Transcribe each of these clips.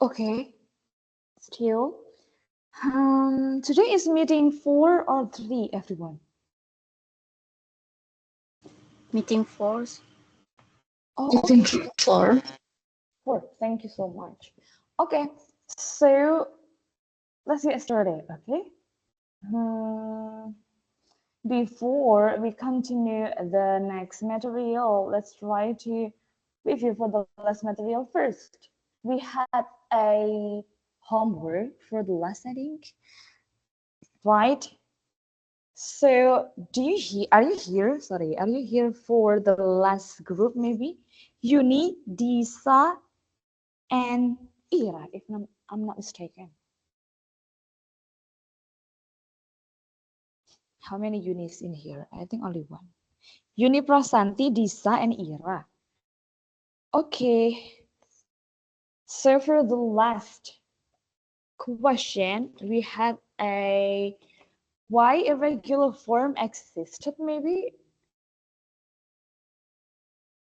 Okay, still. Today is meeting 4 or 3, everyone. Meeting 4. Oh, Meeting okay. 4. 4. Thank you so much. Okay, so let's get started. Okay. Before we continue the next material, let's try to review for the last material first. We had a homework for the last, I think, right? So are you here? Sorry, are you here for the last group maybe? Uni, Disa, and Ira, if I'm not mistaken. How many unis in here? I think only one. Uni, Prasanti, Disa, and Ira. Okay, so for the last question, we had a why irregular form existed maybe?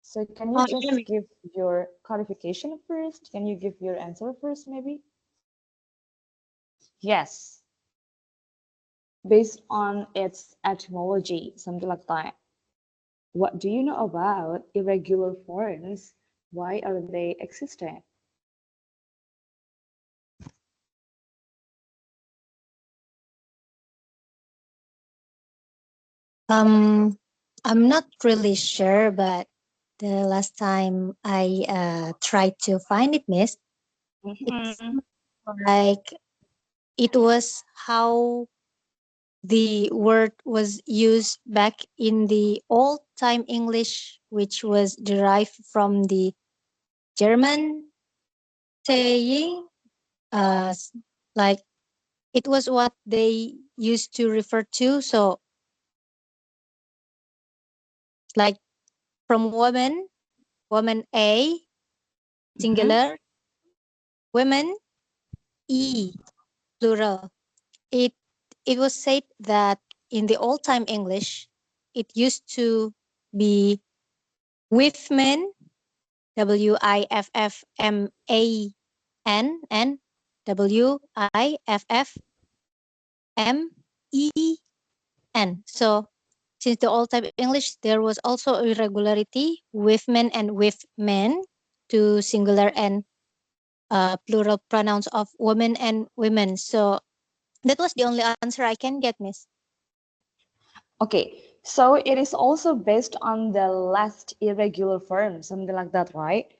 So can you just give your clarification first? Can you give your answer first maybe? Yes. Based on its etymology, something like that. What do you know about irregular forms? Why are they existent? I'm not really sure, but the last time I tried to find it, Miss, it's like it was how the word was used back in the old time English, which was derived from the German saying, like it was what they used to refer to. So, like from woman A, singular, women E, plural. It it was said that in the old time English, it used to be with men, WIFFMAN, and WIFFMEN. So since the old time English, there was also irregularity with men and with men to singular and plural pronouns of women and women. So that was the only answer I can get, Miss. Okay, so it is also based on the last irregular form, something like that, right?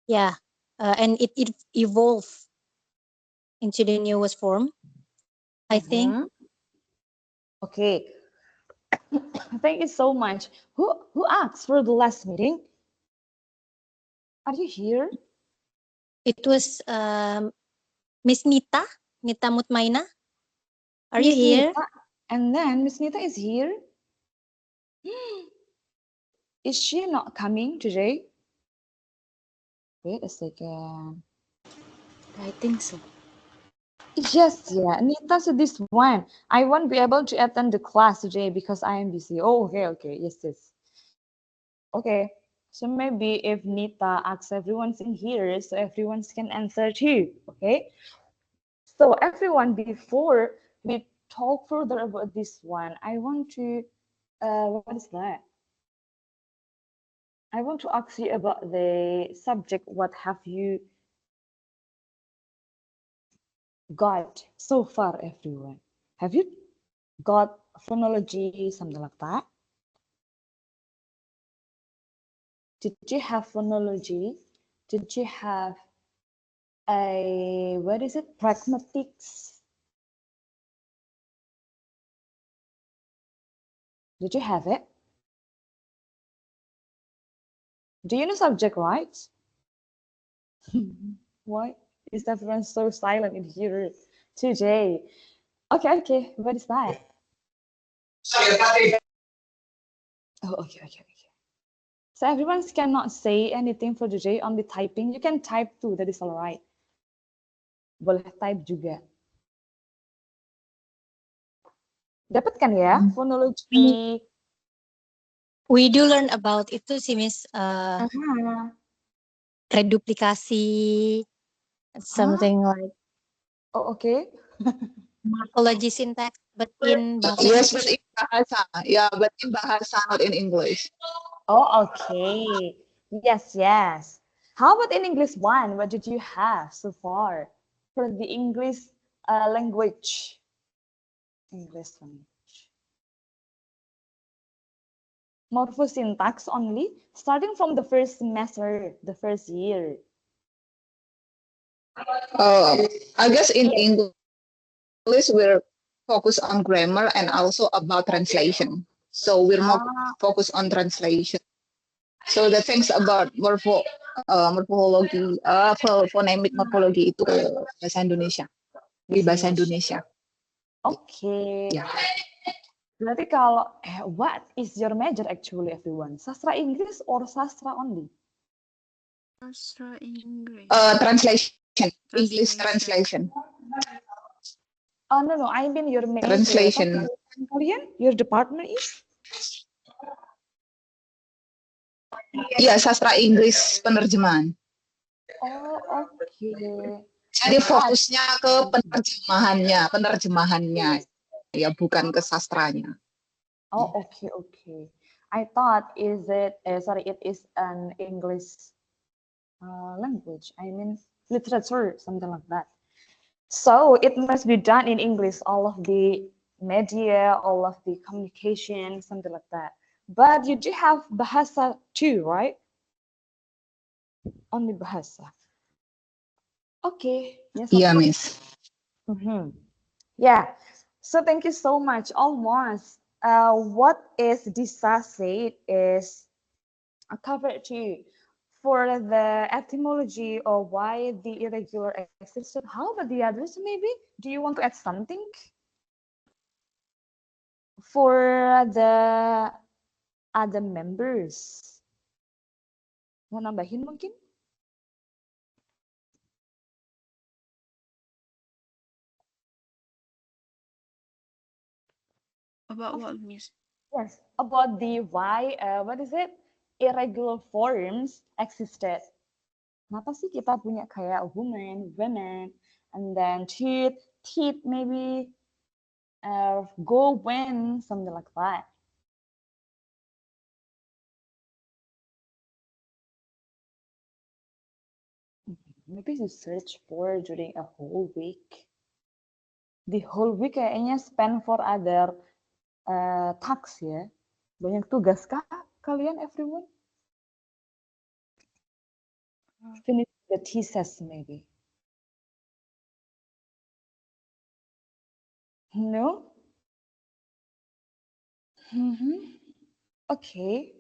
Yeah, and it evolved into the newest form, I think. Okay, thank you so much. Who asked for the last meeting? Are you here? It was Miss Nita Mutmaina. Are you Miss here? Nita, and then Miss Nita is here. Is she not coming today? Wait a second. I think so. Yes, yeah. Nita said this one. I won't be able to attend the class today because I am busy. Oh, okay. Yes, yes. Okay. So maybe if Nita asks everyone's in here, so everyone can answer too. Okay. So everyone, before we talk further about this one, I want to, what is that? I want to ask you about the subject. What have you got so far, everyone? Have you got phonology, something like that? Did you have phonology? Did you have what is it, pragmatics? Did you have it? Do you know subject rights? Why is everyone so silent in here today? Okay. What is that? Oh, okay. So everyone cannot say anything for today, only typing. You can type too, that is all right. Boleh type juga. Dapat kan ya fonologi? We do learn about itu sih, Miss. Reduplikasi, something like Oh, okay. morphology syntax, but in bahasa Yes, Inggris. but in bahasa. Yeah, but in bahasa, not in English. Oh, okay. Yes, yes. How about in English one? What did you have so far for the English language? English language. Morpho-syntax only, starting from the first semester, the first year. I guess in English we're focused on grammar and also about translation. So we're more Ah, focused on translation. So the things about morphologi, phonemic morphologi itu ke bahasa Indonesia, di bahasa bahasa Indonesia. Indonesia. Oke. Ya. Berarti kalau what is your major actually everyone? Sastra Inggris or sastra only? Sastra Inggris. Translation, English translation. Oh no, I mean your major. Translation. Kalian, your department is? Iya, sastra Inggris penerjemahan. Oh, oke. Jadi fokusnya ke penerjemahannya, ya bukan ke sastranya. Oh, okay, okay. I thought it is an English language. I mean literature, something like that. So it must be done in English, all of the media, all of the communication, something like that. But you do have bahasa too, right? Only bahasa. Okay, yes, of Iya, course. Miss. Yeah. So thank you so much. Almost. What is dissociate is covered too. For the etymology or why the irregular existed, how about the others maybe? Do you want to add something? For the other members. Mau nambahin mungkin? About what, Miss? Yes, about the why, what is it? Irregular forms existed. Kenapa sih kita punya kayak woman, women, and then teeth maybe, go, when, something like that. Maybe you search for during a whole week. The whole week kayaknya spend for other tasks ya. Banyak tugas kah kalian everyone? Finish the thesis maybe. No? Okay.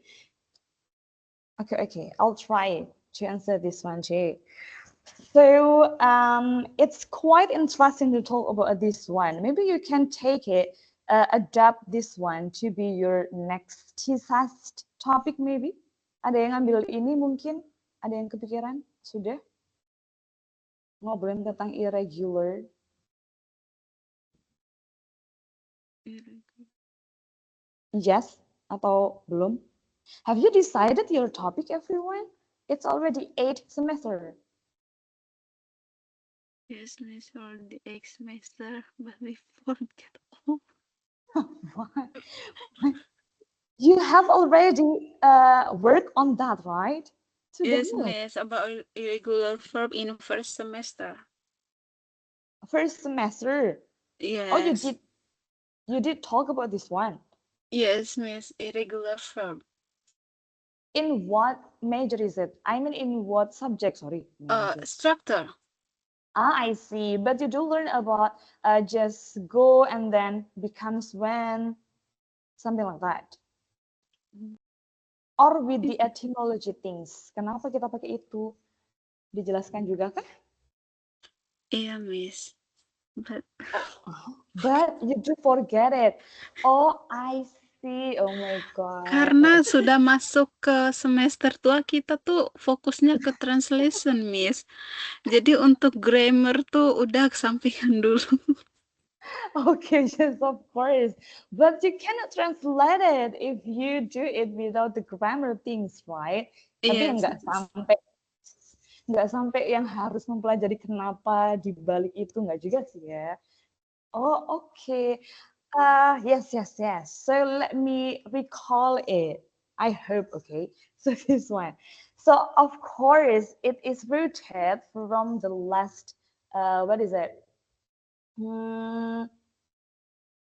Okay. I'll try to answer this one too. So it's quite interesting to talk about this one. Maybe you can take it, adapt this one to be your next thesis topic maybe. Ada yang ambil ini mungkin? Ada yang kepikiran? Sudah? Ngobrolin tentang irregular. Yes atau belum? Have you decided your topic, everyone? It's already 8th semester. Yes, Miss, for the 8th semester, but we forget all. You have already worked on that, right? Sudah Yes, mulai? Miss, about irregular verb in first semester. First semester. Yes. Oh, you did talk about this one. Yes, Miss, irregular verb. In what major is it? I mean, in what subject? Sorry. Structure. Ah, I see. But you do learn about just go and then becomes when, something like that. Or with the etymology things. Kenapa kita pakai itu? Dijelaskan juga kah? Iya, Miss. But you do forget it. Oh, I see. Oh my God. Karena sudah masuk ke semester tua, kita tuh fokusnya ke translation, Miss. Jadi untuk grammar tuh udah kesampingan dulu. Okay, yes, of course. But you cannot translate it if you do it without the grammar things, right? Tapi Yes. nggak sampai. nggak sampai yang harus mempelajari kenapa di balik itu, nggak juga sih ya. Oh, okay. Yes. So let me recall it. I hope, okay. So this one. So of course, it is rooted from the last, what is it?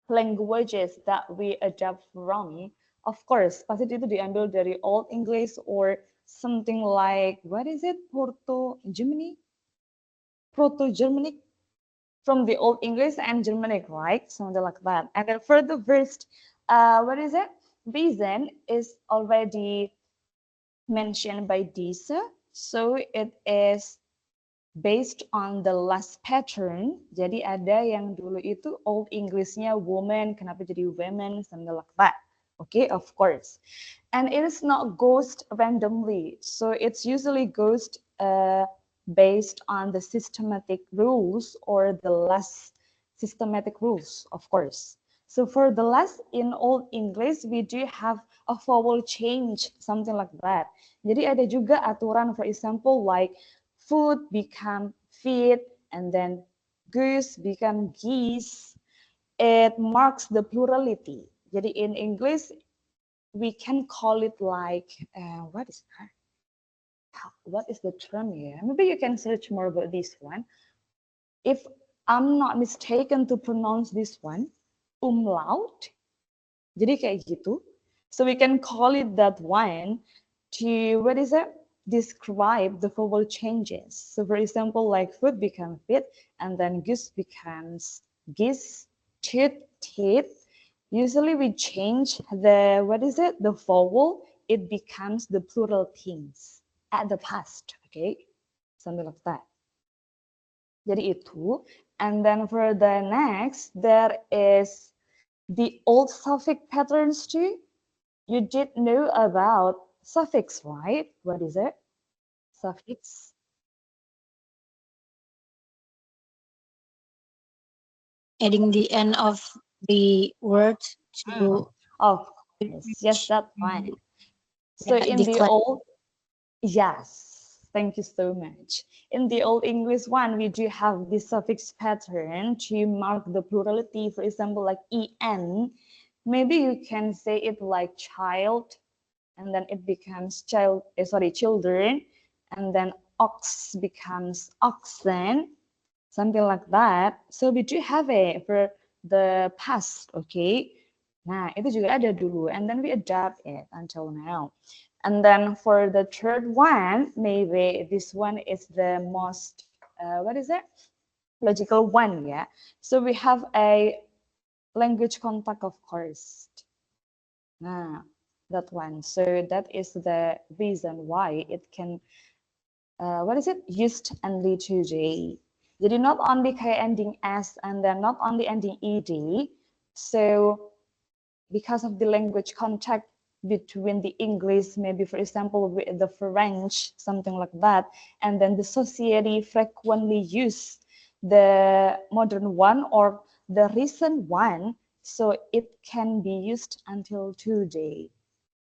Languages that we adapt from. Of course, pasti itu diambil dari Old English or something like, what is it? Proto-Germanic, from the Old English and Germanic, right? Something like that. And then for the first, what is it? Reason is already mentioned by Disa. So it is based on the last pattern. Jadi ada yang dulu itu Old English-nya woman, kenapa jadi women, something like that. Okay, of course. And it is not ghost randomly. So it's usually ghost based on the systematic rules or the less systematic rules, of course. So for the last in Old English, we do have a vowel change, something like that. Jadi ada juga aturan, for example, like food become feed, and then goose become geese. It marks the plurality. Jadi in English, we can call it like, what is that? What is the term here? Maybe you can search more about this one. If I'm not mistaken to pronounce this one, umlaut. Jadi kayak gitu. So we can call it that one to, what is it? Describe the vowel changes. So for example, like food becomes fit, and then goose becomes geese, teeth. Usually we change the, what is it? The vowel, it becomes the plural things at the past, okay? Something like that. Jadi itu. And then for the next, there is the old suffix patterns too. You did know about suffix, right? What is it? Suffix. Adding the end of the word to Of course, yes, that's fine. So in the decline. old, yes, thank you so much. In the Old English one, we do have the suffix pattern to mark the plurality. For example, like en, maybe you can say it like child, and then it becomes children, and then ox becomes oxen, something like that. So we do have it for the past, okay? Nah, itu juga ada dulu, and then we adapt it until now. And then for the third one, maybe this one is the most, what is it? Logical one, yeah. So we have a language contact, of course. Nah, that one. So that is the reason why it can, what is it? Used only today. Jadi not only kayak ending s and then not only ending ed. So because of the language contact between the English, maybe for example with the French, something like that, and then the society frequently use the modern one or the recent one, so it can be used until today.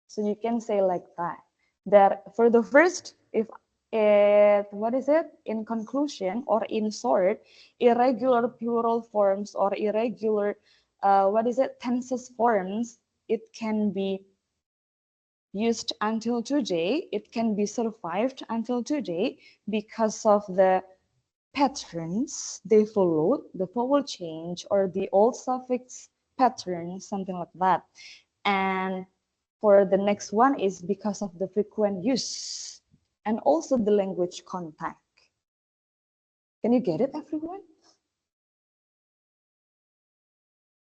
So you can say like that. That for the first, if it, what is it? In conclusion or in short, irregular plural forms or irregular, what is it? Tenses forms, it can be used until today. It can be survived until today because of the patterns they followed, the vowel change or the old suffix pattern, something like that. And for the next one is because of the frequent use and also the language contact. Can you get it, everyone?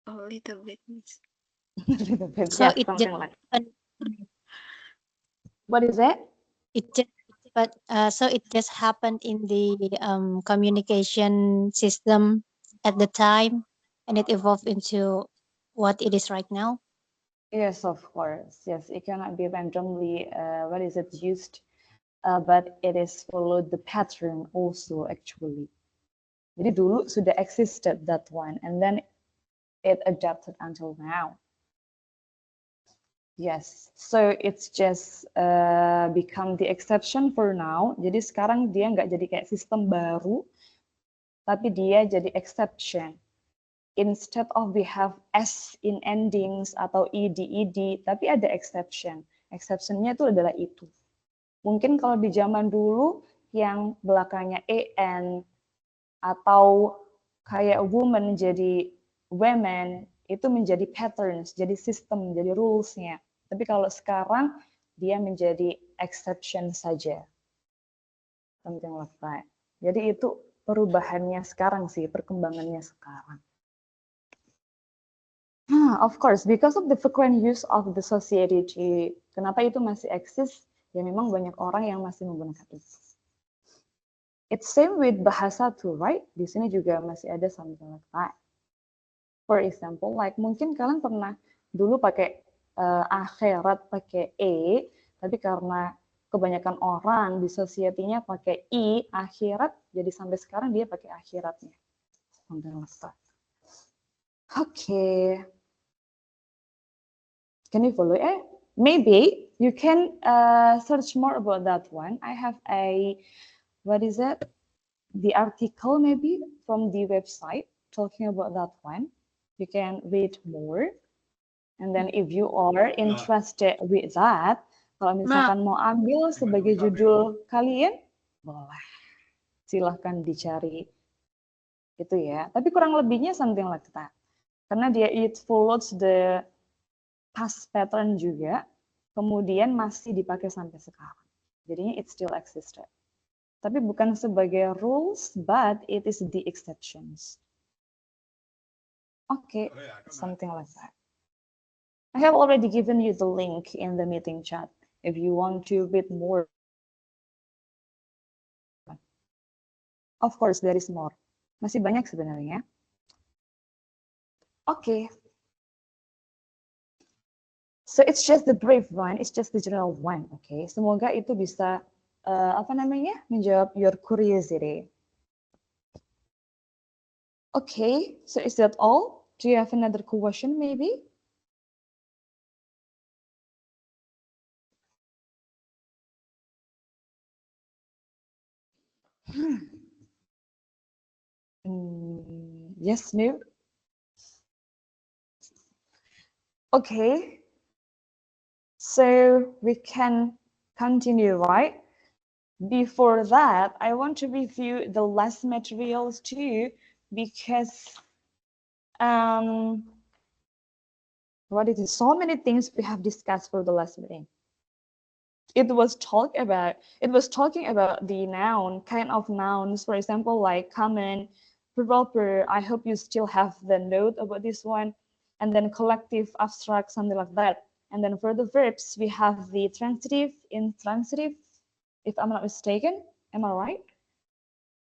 A little bit, Miss. A little bit, So yeah, it something just like. happened, What is it? it just but so it just happened in the communication system at the time, and it evolved into what it is right now. Yes, of course. Yes, it cannot be randomly, what is it, used, but it is followed the pattern also actually. Jadi dulu sudah existed that one, and then it adapted until now. Yes, so it's just become the exception for now. Jadi sekarang dia nggak jadi kayak sistem baru, tapi dia jadi exception. Instead of we have S in endings atau ed, tapi ada exception. Exceptionnya itu adalah itu. Mungkin kalau di zaman dulu yang belakangnya en atau kayak woman jadi women, itu menjadi patterns, jadi sistem, jadi rules-nya. Tapi kalau sekarang dia menjadi exception saja. Something like that. Jadi itu perubahannya sekarang sih, perkembangannya sekarang. Of course, because of the frequent use of the society, kenapa itu masih eksis? Ya memang banyak orang yang masih menggunakan itu. It's same with bahasa too, right? Di sini juga masih ada something like that. For example, like mungkin kalian pernah dulu pakai akhirat pakai tapi karena kebanyakan orang di society-nya pakai i akhirat, jadi sampai sekarang dia pakai akhiratnya. Something like that. Okay. Can you follow it? Maybe you can search more about that one. I have a, what is it? The article maybe from the website talking about that one. You can read more. And then if you are interested with that, kalau misalkan mau ambil sebagai judul kalian, boleh. Silahkan dicari. Gitu ya. Tapi kurang lebihnya something like that. Karena dia it follows the past pattern juga, kemudian masih dipakai sampai sekarang. Jadinya it still existed. Tapi bukan sebagai rules, but it is the exceptions. Okay, something like that. I have already given you the link in the meeting chat if you want to read more. Of course, there is more. Masih banyak sebenarnya. Okay. So it's just the brief one, it's just the general one, okay? Semoga itu bisa menjawab your curiosity. Okay, so is that all? Do you have another question maybe? Yes, no? Okay, so we can continue, right? Before that, I want to review the last materials too, because what it is, so many things we have discussed for the last meeting. It was talking about the noun, kind of nouns, for example, like common, proper. I hope you still have the note about this one, and then collective, abstract, something like that. And then for the verbs, we have the transitive, intransitive, if I'm not mistaken. Am I right?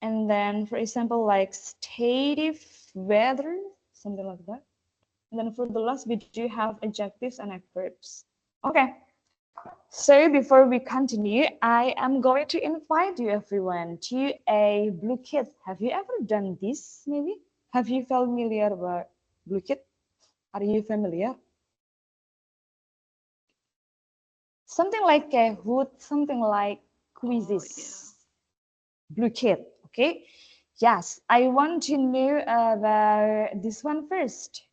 And then, for example, like stative, whether, something like that. And then for the last, we do have adjectives and adverbs. Okay. So before we continue, I am going to invite you everyone to a blue kit. Have you ever done this maybe? Have you familiar about blue kit? Are you familiar? Something like Kahoot, something like quizzes. Blue kit, okay? Yes, I want to know about this one first.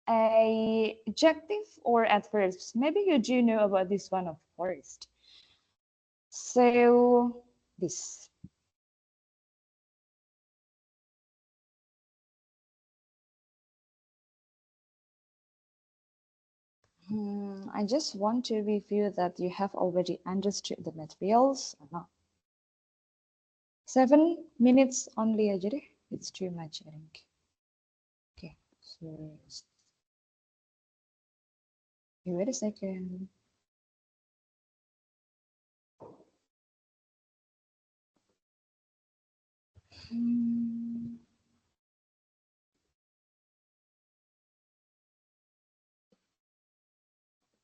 Adjective or adverbs? Maybe you do know about this one, of course. So this. I just want to review that you have already understood the materials or not. 7 minutes only aja deh. It's too much, I think. Okay, so wait a second.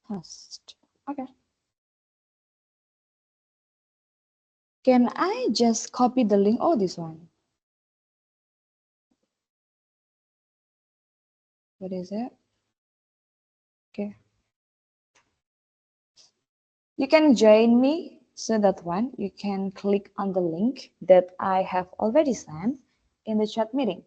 Host. Okay. Can I just copy the link? Oh, this one. What is it? Okay. You can join me. So that one, you can click on the link that I have already sent in the chat meeting.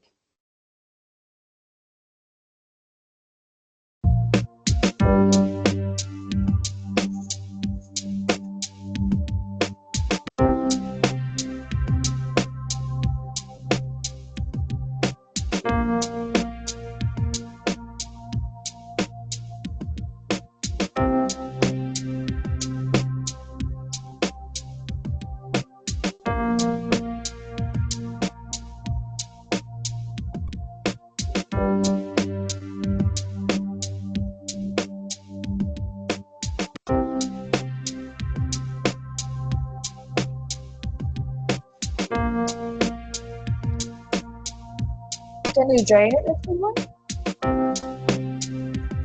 Can you join it, everyone?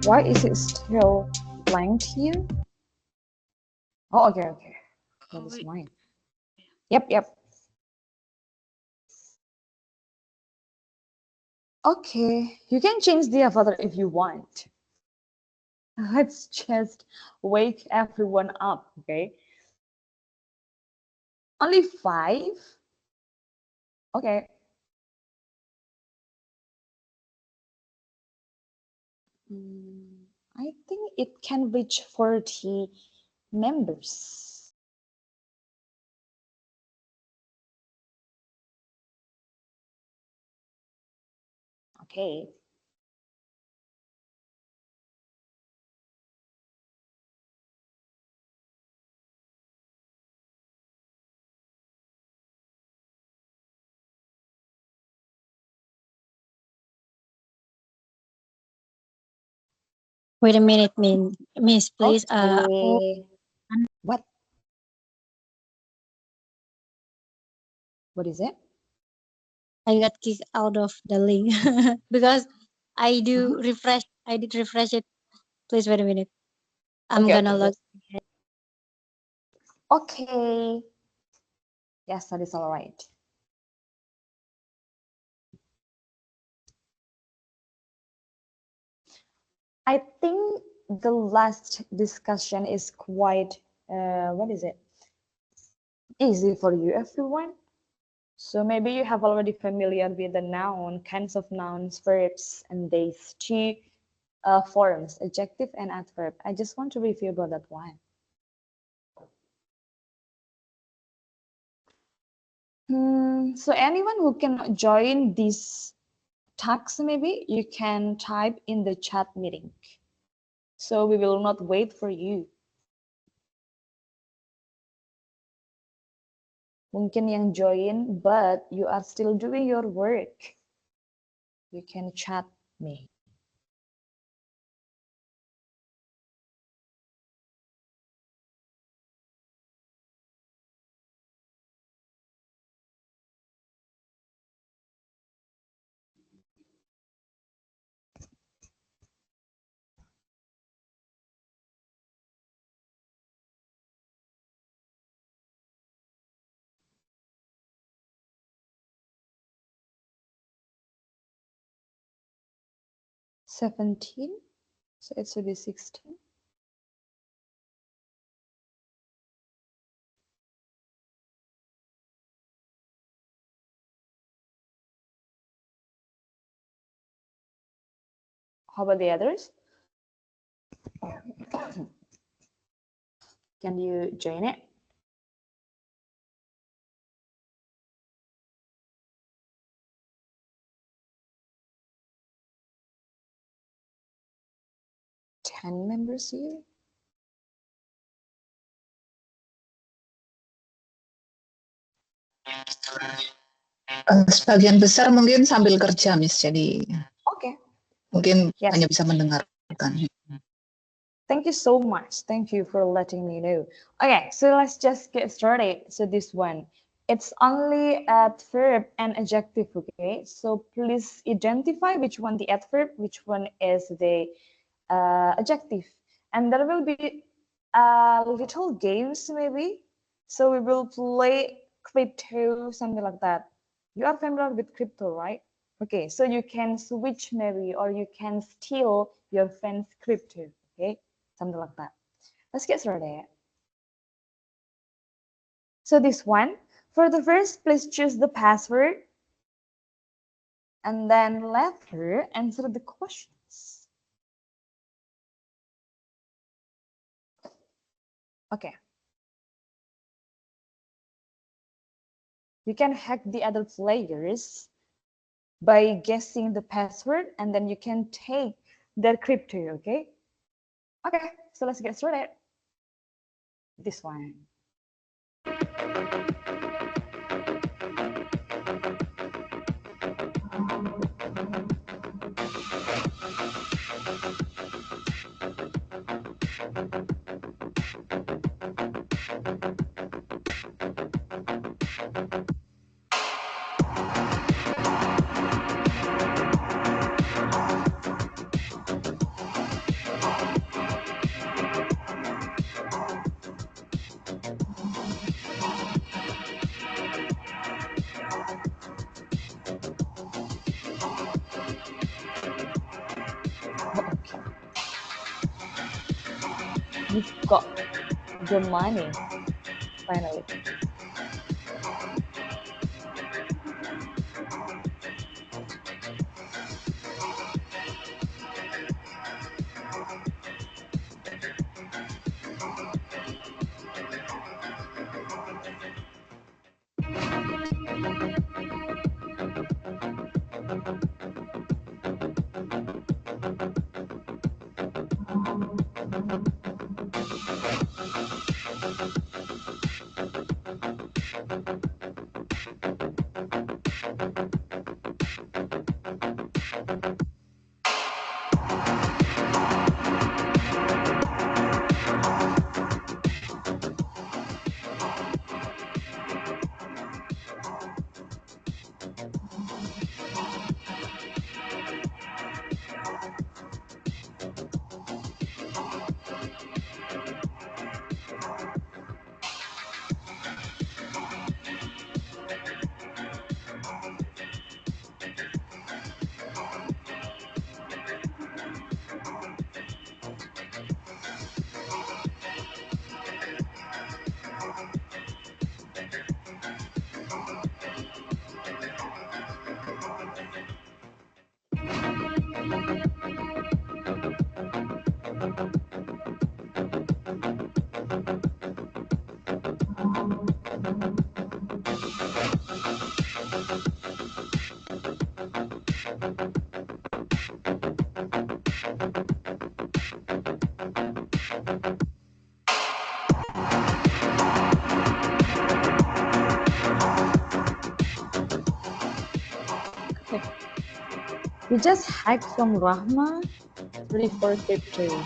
Why is it still blank here? Oh, okay, okay. That is mine. Yep. Okay, you can change the avatar if you want. Let's just wake everyone up, okay? Only 5? Okay. I think it can reach 40 members. Okay. Wait a minute, Miss, please. Okay. What? What is it? I got kicked out of the link because I did refresh it. Please wait a minute. I'm Okay, gonna okay. log. Okay. Yes, that is all right. I think the last discussion is quite, what is it? Easy for you, everyone. So maybe you have already familiar with the noun, kinds of nouns, verbs, and these two forms, adjective and adverb. I just want to review about that one. So anyone who cannot join this task, maybe you can type in the chat meeting. So we will not wait for you. Mungkin yang join, but you are still doing your work. You can chat me. $17, so it should be 16. How about the others? Can you join it? Ten members here. Sebagian besar mungkin sambil kerja, Miss. Jadi Okay. mungkin Yes. hanya bisa mendengarkan. Thank you so much. Thank you for letting me know. Okay, so let's just get started. So this one, it's only adverb and adjective, okay? So please identify which one the adverb, which one is the adjective. And there will be little games maybe. So we will play crypto, something like that. You are familiar with crypto, right? Okay, so you can switch maybe, or you can steal your friend's crypto, okay? Something like that. Let's get started. So this one, for the first, please choose the password and then let her answer the questions. Okay. You can hack the other players by guessing the password, and then you can take their crypto, okay? Okay, so let's get started. This one. Okay. You've got the money, finally. We just hacked from Rahma 34 crypto.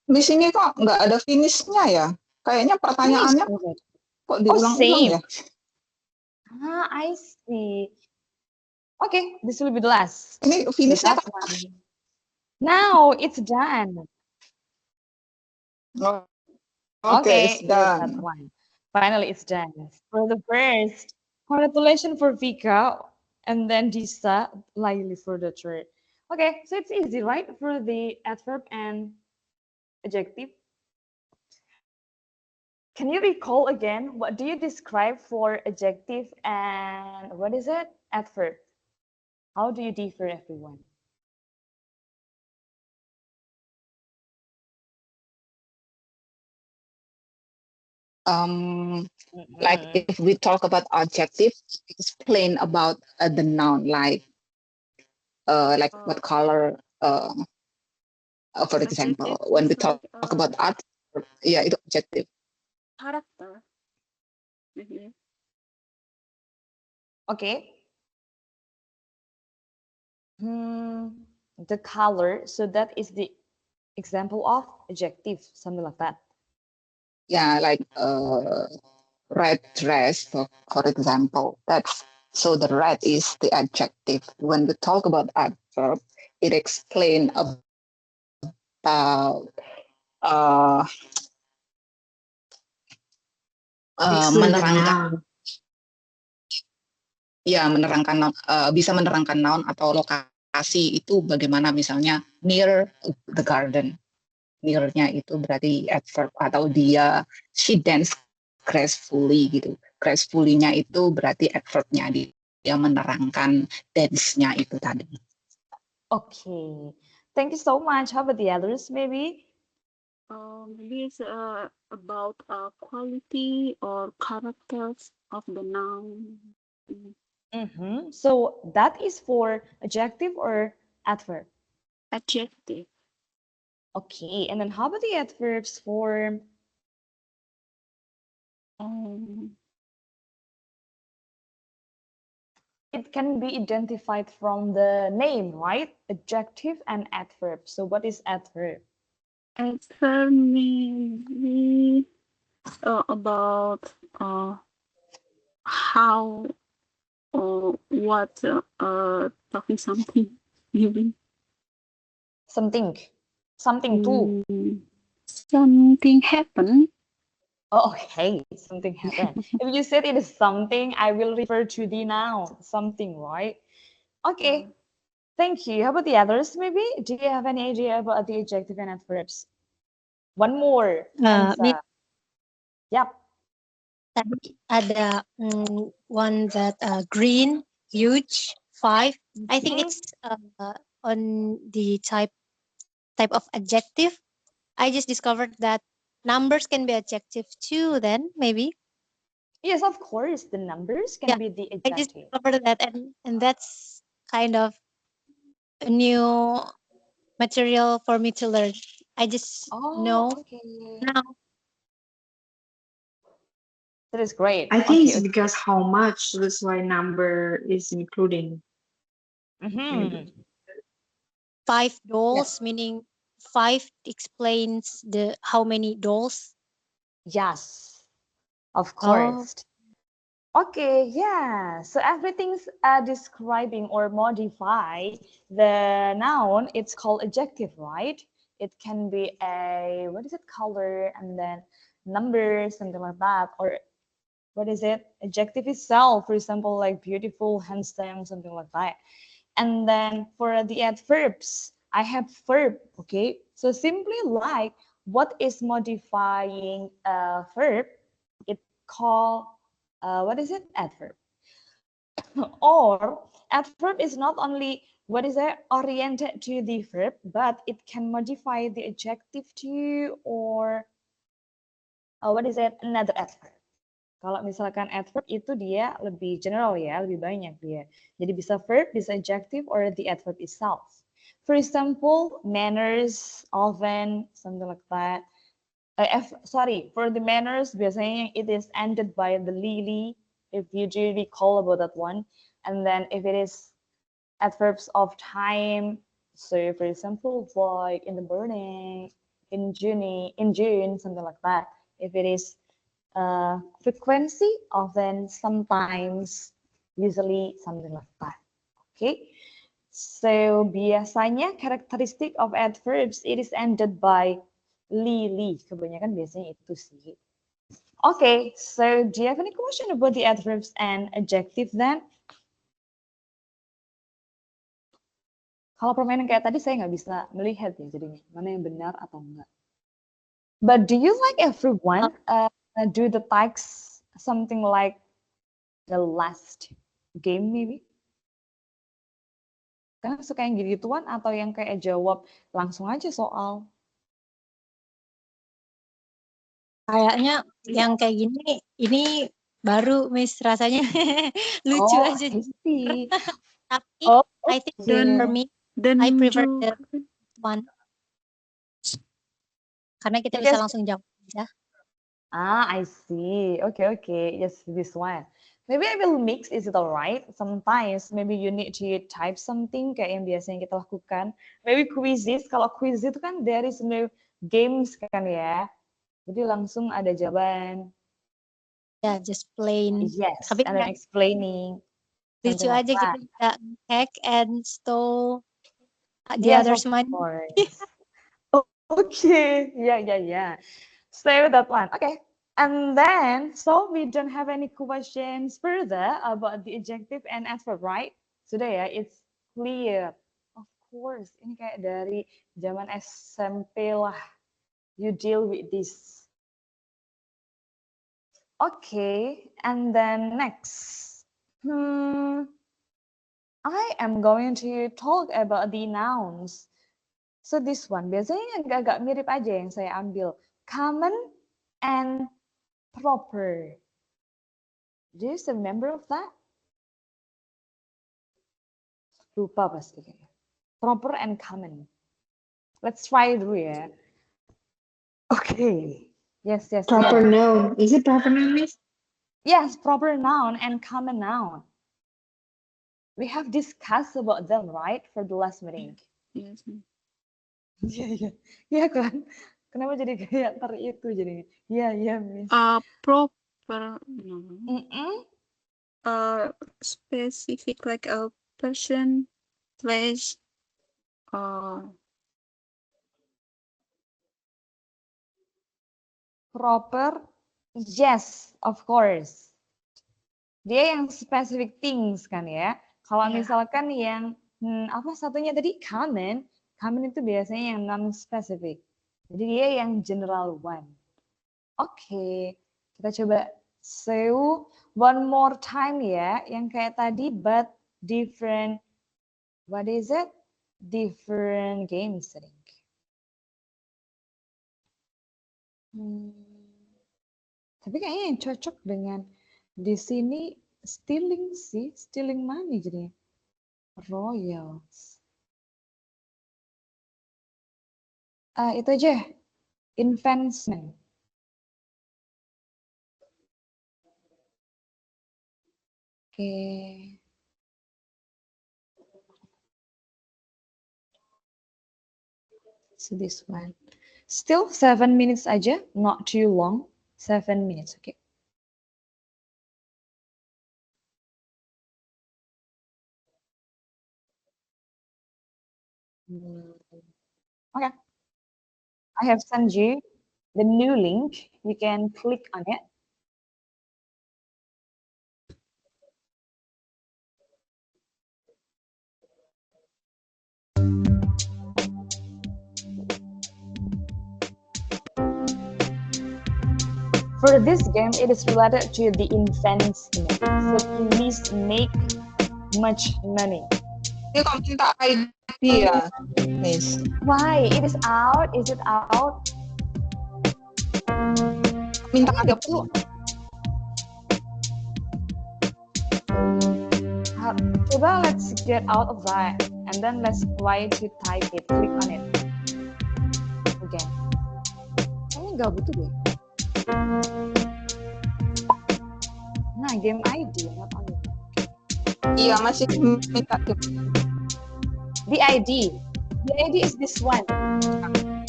Di sini kok nggak ada finishnya ya? Kayaknya pertanyaannya Finish. kok diulang-ulang same. ya? I see. Okay, this will be the last. Ini The finishnya last one. Now it's done. oh, Okay, it's yes, that done. one. Finally, it's done. For the first, congratulations for Vika, and then Disa, Laili for the third. Okay, so it's easy, right? For the adverb and adjective. Can you recall again, what do you describe for adjective and what is it? Adverb. How do you differ, everyone? Like if we talk about adjective, explain about the noun, like what color, for example, Adjective when is we talk like about art, yeah, itu adjective. character. Mhm. Okay. The color, so that is the example of adjective, something like that. Yeah, like red dress, for example. That's so the red is the adjective. When we talk about adverb, it explains about menerangkan, ya menerangkan bisa menerangkan noun atau lokasi itu bagaimana, misalnya near the garden. Near-nya itu berarti adverb, atau she dance gracefully gitu. Gracefully-nya itu berarti adverb-nya, dia menerangkan dance-nya itu tadi. Okay, thank you so much. How about the others, maybe? Maybe it's about quality or characters of the noun. So that is for adjective or adverb? Adjective. Okay, and then how about the adverbs for it can be identified from the name, right? Adjective and adverb. So what is adverb? Adverb maybe about how or what talking something maybe. Something too. Something happened. Oh, okay, something happened. If you said it is something, I will refer to the noun, something, right? Okay, thank you. How about the others, maybe? Do you have any idea about the adjective and adverbs? One more, Ansa. Yep. Ada one that green, huge, 5. I think it's on the type of adjective. I just discovered that numbers can be adjective too. Then maybe. Yes, of course. The numbers can be the I just adjective. discovered that, and that's kind of a new material for me to learn. I just know Okay. now. That is great. I think Okay, it's because how much, that's why number is including. Mm-hmm. 5 dolls, meaning 5 explains the how many dolls. Yes, of Oh, course. Okay, yeah. So everything's describing or modify the noun. It's called adjective, right? It can be a, what is it, color, and then number, something like that, or what is it, adjective itself, for example, like beautiful, handsome, something like that. And then for the adverbs, I have verb, okay? So simply like what is modifying a verb, it called, what is it, adverb. Or adverb is not only, what is it, oriented to the verb, but it can modify the adjective too, or what is it, another adverb. Kalau misalkan adverb itu dia lebih general ya, lebih banyak dia. Jadi bisa verb, bisa adjective, or the adverb itself. For example, manners, often, something like that. Sorry, for the manners, biasanya it is ended by the lily, if you do recall about that one. And then if it is adverbs of time, so for example, like in the morning, in June, something like that. If it is frequency, often, sometimes, usually, something like that. Okay. So biasanya characteristic of adverbs, it is ended by li. Kebanyakan biasanya itu sih. Okay, so do you have any question about the adverbs and adjective then? Kalau permainan kayak tadi saya nggak bisa melihat ya jadinya mana yang benar atau enggak. But do you like everyone do the tags something like the last game maybe? Karena suka yang gitu-gituan atau yang kayak jawab langsung aja soal? kayaknya yang kayak gini, ini baru Miss rasanya lucu Oh, aja. I see. Tapi Oh, I think for Dan me, dan I prefer juga the one karena kita bisa because langsung jawab aja. I see. Okay. Yes, this one. Maybe I will mix. Is it alright? Sometimes maybe you need to type something kayak yang biasanya kita lakukan. Maybe quizzes. Kalau quiz itu kan there is no games kan ya. Jadi langsung ada jawaban. Ya, just plain. Yes, Tapi and then explaining. lucu Something like aja kita that. bisa hack and stole the Yes, other's of money. course. Okay. Yeah. So that one. Okay. And then, so we don't have any questions further about the adjective and adverb, right? Sudah ya, it's clear. Of course, ini kayak dari zaman SMP lah. You deal with this. Okay, and then next. I am going to talk about the nouns. So this one, biasanya agak-agak mirip aja yang saya ambil. Common and proper. Do you remember of that? Lupa pasti kayaknya. Proper and common. Let's try dulu ya. Okay. Yes. Proper noun. Is it proper noun, Miss? Yes, proper noun and common noun. We have discussed about them, right, for the last meeting. yes. Iya kan? Kenapa jadi kayak itu jadinya? Iya, Miss. Proper noun. Specific like a person, place, Proper, yes, of course. Dia yang specific things kan ya. Kalau misalkan yang apa satunya tadi common itu biasanya yang non-specific. Jadi dia yang general one. Oke, kita coba. So, one more time ya, yang kayak tadi but different, what is it? Different games, I think. Tapi kayaknya yang cocok dengan di sini stealing sih, stealing money jadinya. Royals. Itu aja, invention. Oke. So this one. Still 7 minutes aja, not too long. 7 minutes, okay? Okay, I have sent you the new link. You can click on it. For this game, it is related to the investment, so please make much money. Dia kok minta ID ya, Miss? Why? It is out? Is it out? Minta ID. Coba let's get out of that, and then let's try to type it. Click on it. Okay. Kayaknya nggak butuh deh. Nah, game ID, not on it. Iya, masih minta The ID. The ID is this one.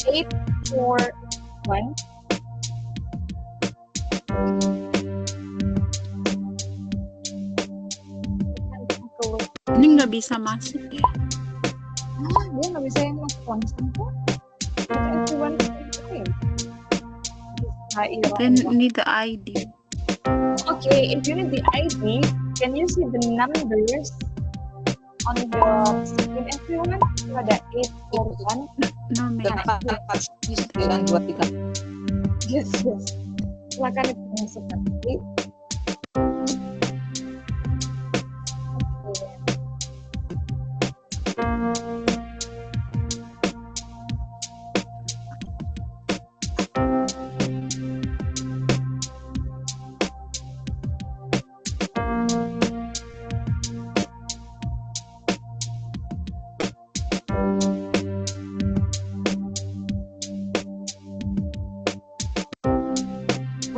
841. Ini nggak bisa masuk ya? Ah, dia nggak bisa yang masuk langsung kok. Everyone Then need the ID. Okay, if you need the ID, can you see the numbers on your screen, everyone? Ada 841. No, ma'am. 84923. Yes. Silakan dimasukkan. Okay.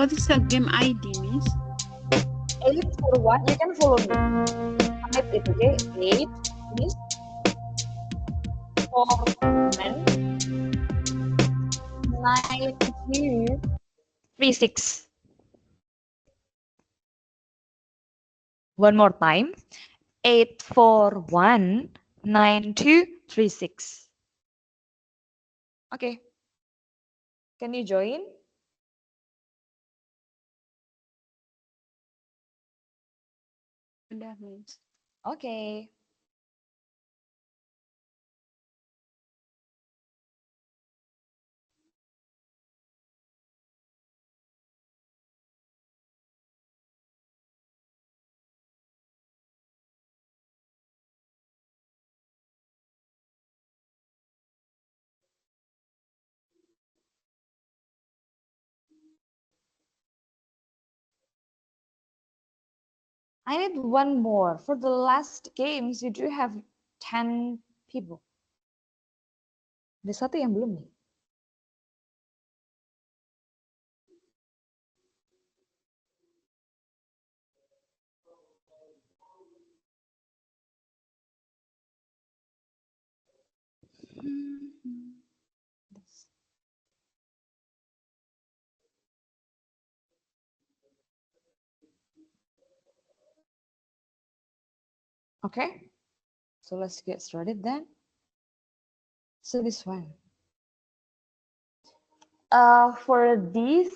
What is the game ID, Miss? 841, you can follow me. Type it, okay? 8, this, 4, 1, 9, 2, 3, 6. One more time. 841 9236. Okay. Can you join? Udah, Miss. Okay. I need one more. For the last games, you do have 10 people. Ada satu yang belum nih. Okay, so let's get started then. So this one. For this,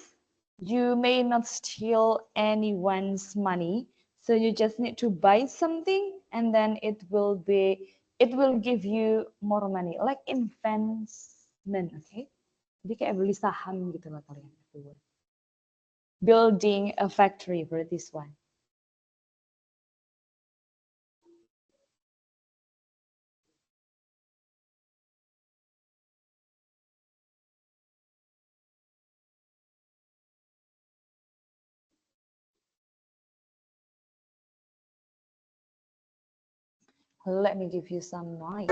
you may not steal anyone's money. So you just need to buy something and then it will give you more money, like investment, okay? Jadi kayak beli saham gitu lah kalian. Building a factory for this one. Let me give you some noise.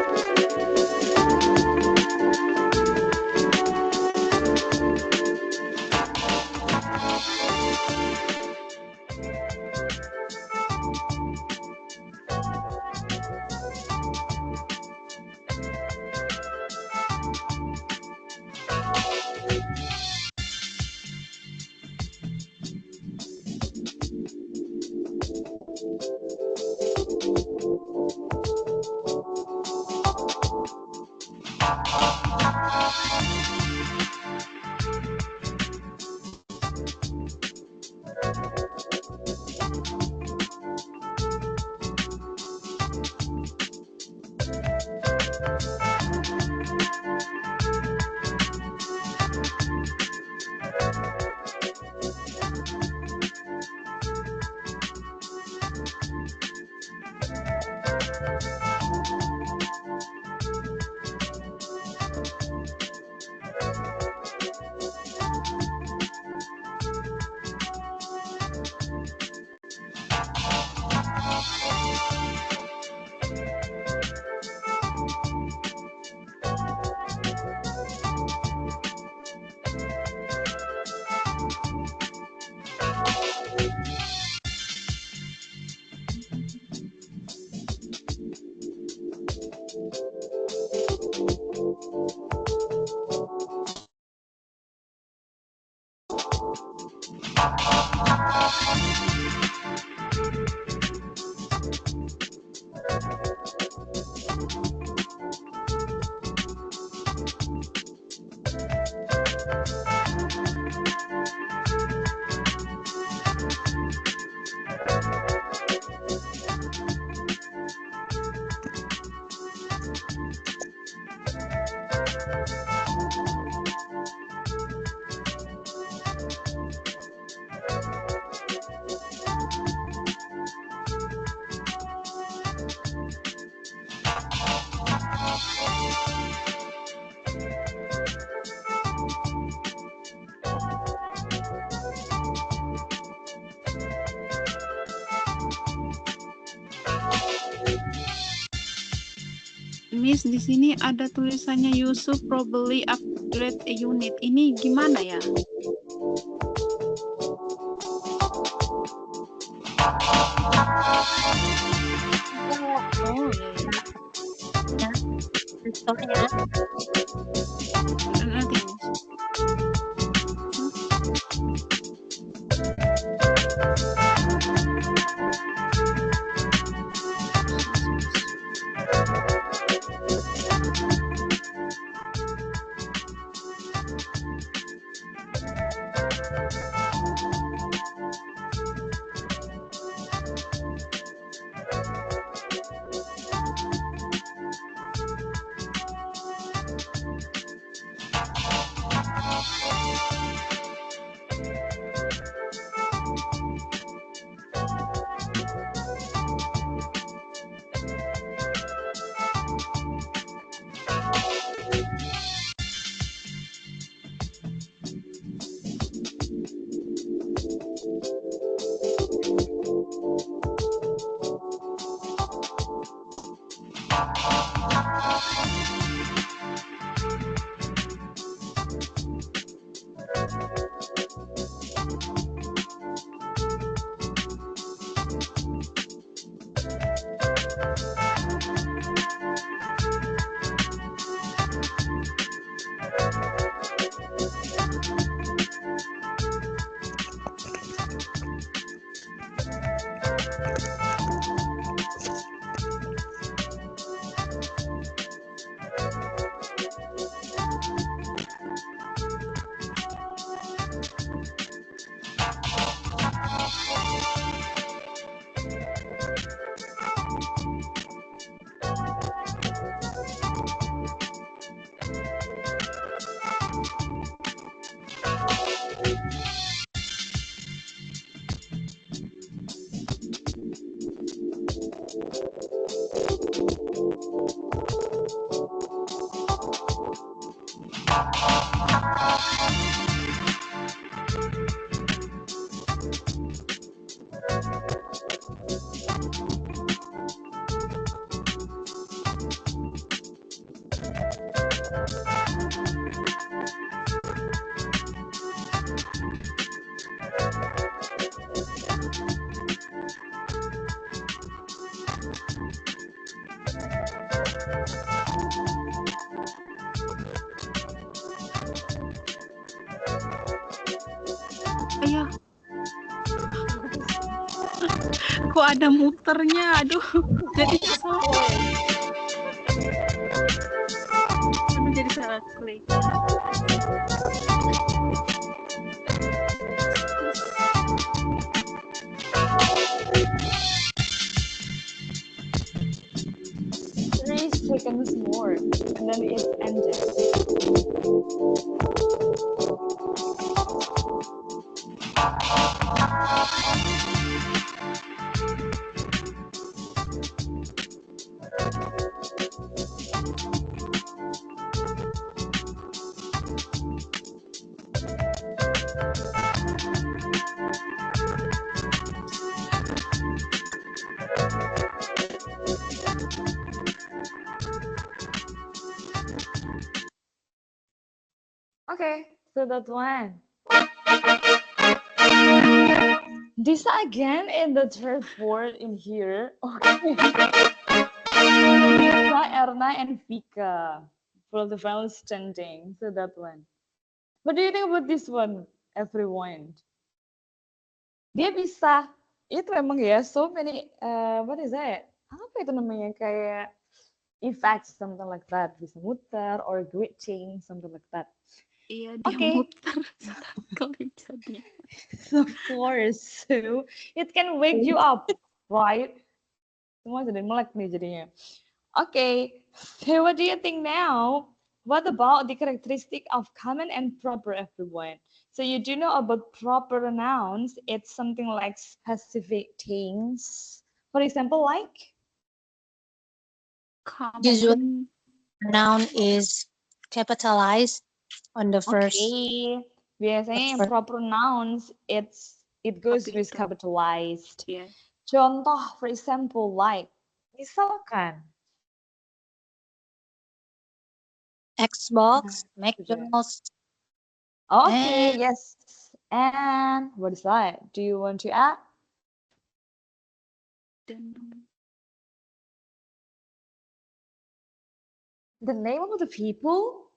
Miss, di sini ada tulisannya Yusuf probably upgrade a unit. Ini gimana ya? Oh, iya. Soalnya Nanti, Miss. Ayah, kok ada muternya? Aduh, jadi salah. Aduh, jadi salah klik. Seconds more, and then it ended. Okay, so that one. Disa again in the third board in here. Okay. Disa, Erna, and Vika for the final standing. So that one. What do you think about this one, everyone? Dia bisa, itu emang ya, so many, what is that? Apa itu namanya, kayak effects, something like that. Bisa muter, or glitching, something like that. Iya, dia Okay. muter setiap kali jadinya. Of course. So, it can wake you up, right? Semua jadi melek nih jadinya. Okay, so what do you think now? What about the characteristic of common and proper, everyone? So you do know about proper nouns. It's something like specific things. For example, like? Usually, noun is capitalized on the first. Okay, biasanya yang proper nouns, it goes with Capital. capitalized. Yeah. Contoh, for example, like, misalkan, Xbox, McDonald's. okay, yes. And what is that? Do you want to add? The name of the people,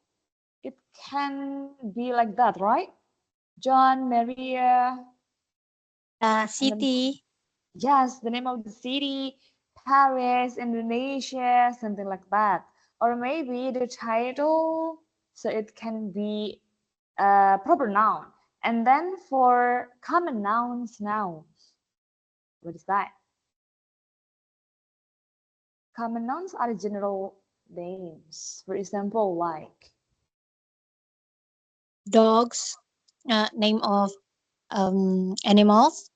it can be like that, right? John, Maria. City. Yes, the name of the city, Paris, Indonesia, something like that. Or maybe the title, so it can be a proper noun. And then for common nouns now, what is that? Common nouns are general names. For example, like Dogs, name of animals.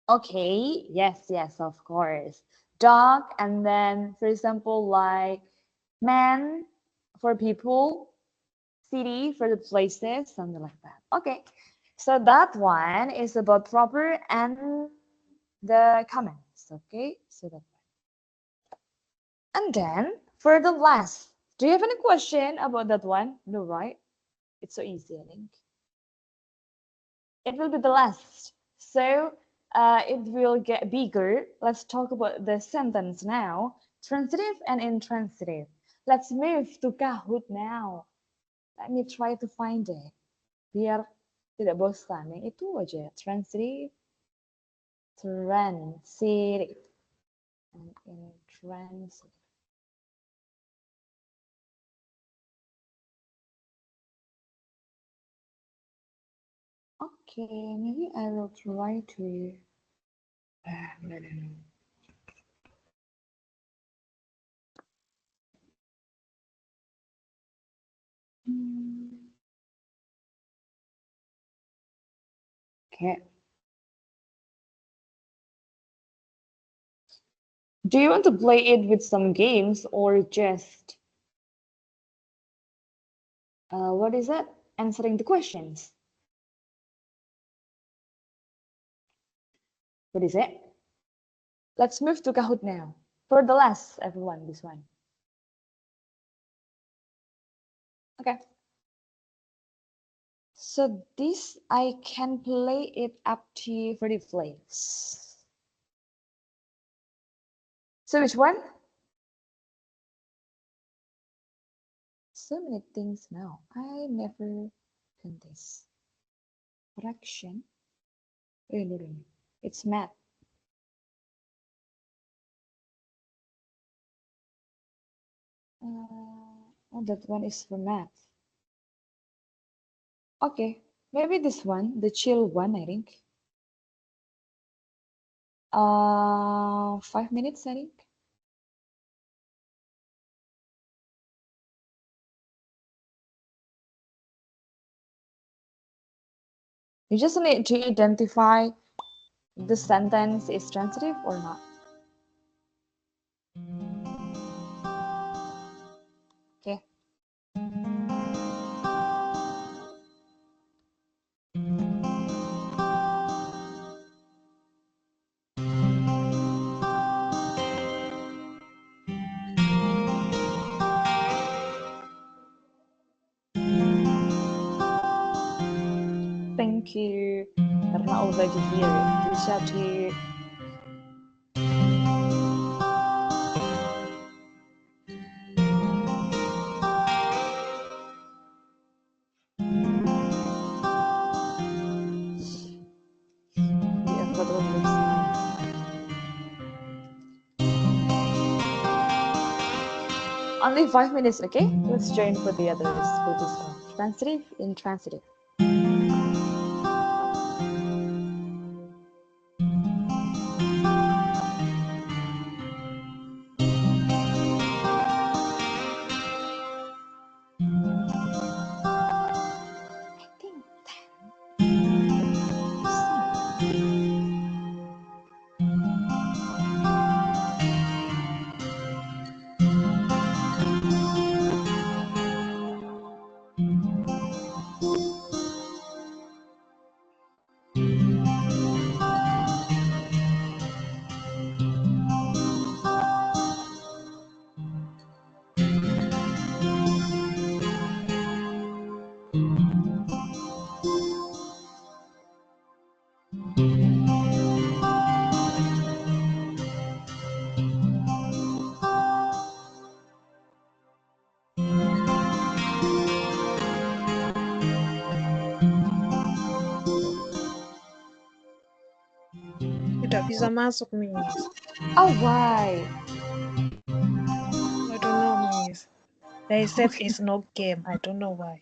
okay, yes, of course. Dog, and then, for example, like man for people, city for the places, something like that. Okay, so that one is about proper and the comments. Okay, so that one. And then for the last, do you have any question about that one? No, right? It's so easy, I think. It will be the last. So it will get bigger. Let's talk about the sentence now. Transitive and intransitive. Let's move to Kahoot now. Let me try to find it. Biar tidak bosan. Yang itu aja. Transitive, transitive, and intransitive. Okay, maybe I will try to. I don't know. Okay. Do you want to play it with some games or just what is that? Answering the questions. What is it? Let's move to Kahoot now. For the last, everyone, this one. Okay. So this, I can play it up to you for the flames. So which one? So many things now. I never done this. Fraction. No. It's math. Oh, that one is for math. Okay, maybe this one, the chill one, I think. 5 minutes, I think. You just need to identify the sentence is transitive or not. Okay. thank you. Karena already here. Bisa di Only 5 minutes, okay? Let's join for the others for this one. Transitive, intransitive. I think Tidak bisa masuk, Miss. Oh, why? I don't know, Miss. They said it's no game. I don't know why.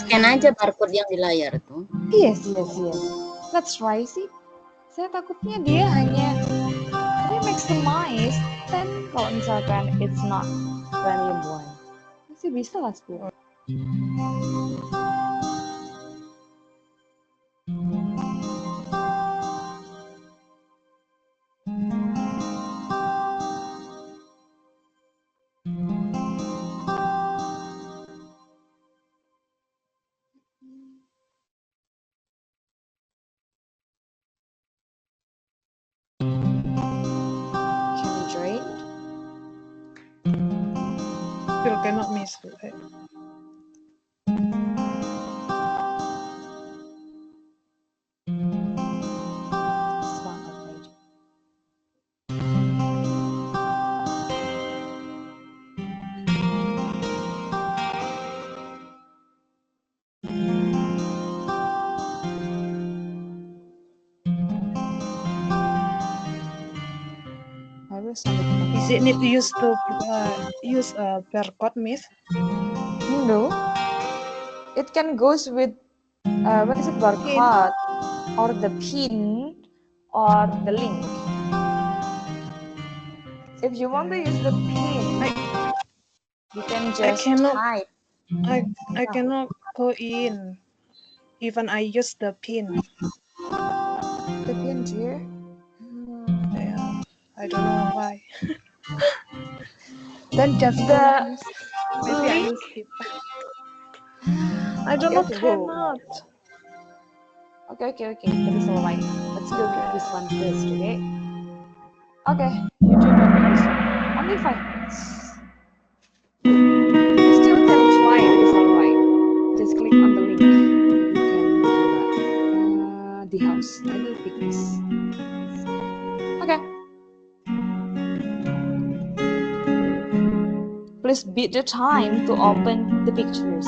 Scan aja barcode yang di layar tuh. Yes. Let's try sih. Saya takutnya dia hanya maximize. Then kalau misalkan it's not premium one, masih bisa lah 10. Can we join? Still cannot, Miss. Semangat aja. Harus Is it need to use barcode, Miss? No. It can goes with what is it, barcode or the pin or the link. If you want to use the pin, you can just type. I cannot go in. Even I use the pin. The pin, dear. Yeah, I don't know why. Then just The maybe I will skip. I don't know. Okay. Cannot. Okay. That is all right. Let's go with this one first, okay? Okay, you do not need this one. Only 5 minutes. You still can try, it is all right. Just click on the link. You can do that. The house. I will pick this. Okay. Please beat the time to open the pictures.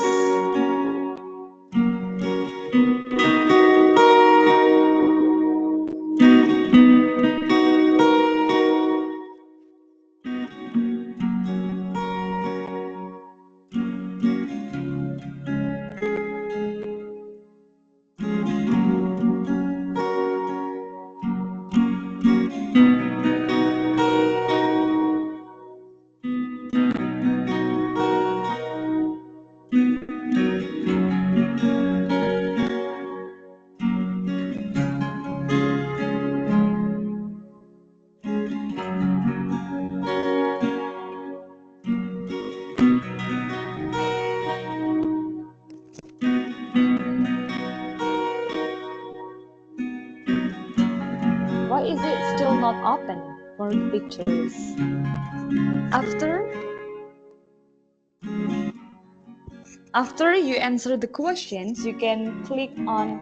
Why is it still not open for the pictures? After After you answer the questions, you can click on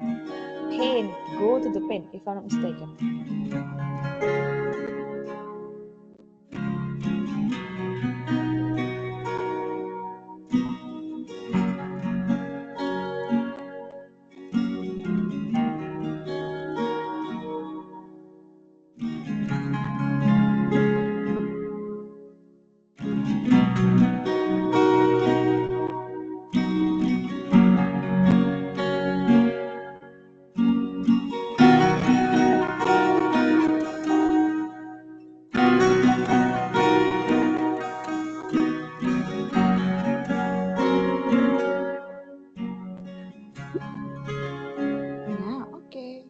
pen, go to the pen, if I'm not mistaken. Nah, okay.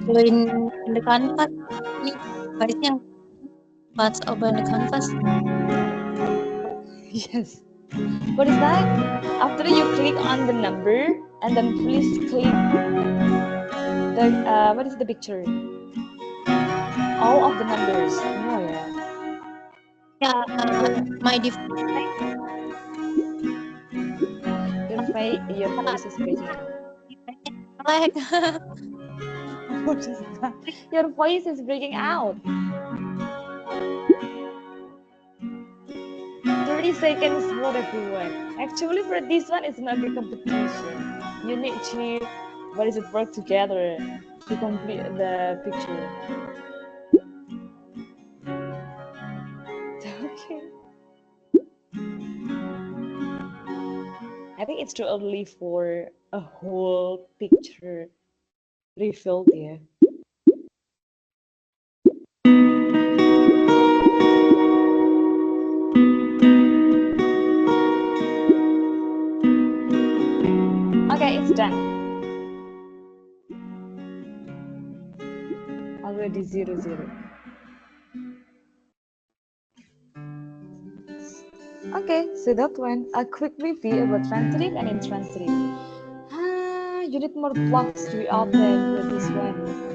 So in the canvas, barisnya pas open the canvas. Yes. What is that? After you click on the number and then please click the what is the picture? All of the numbers. Oh yeah. Yeah, my default Your voice is breaking out. like What is that? Your voice is breaking out. 30 seconds for everyone. Actually, for this one, it's not a competition. You need to, what is it, work together to complete the picture. Okay. I think it's too early for a whole picture refilled here. Okay, it's done. Already 0-0. Okay, so that one, a quick review about transitive and intransitive. You need more blocks to be open with this one.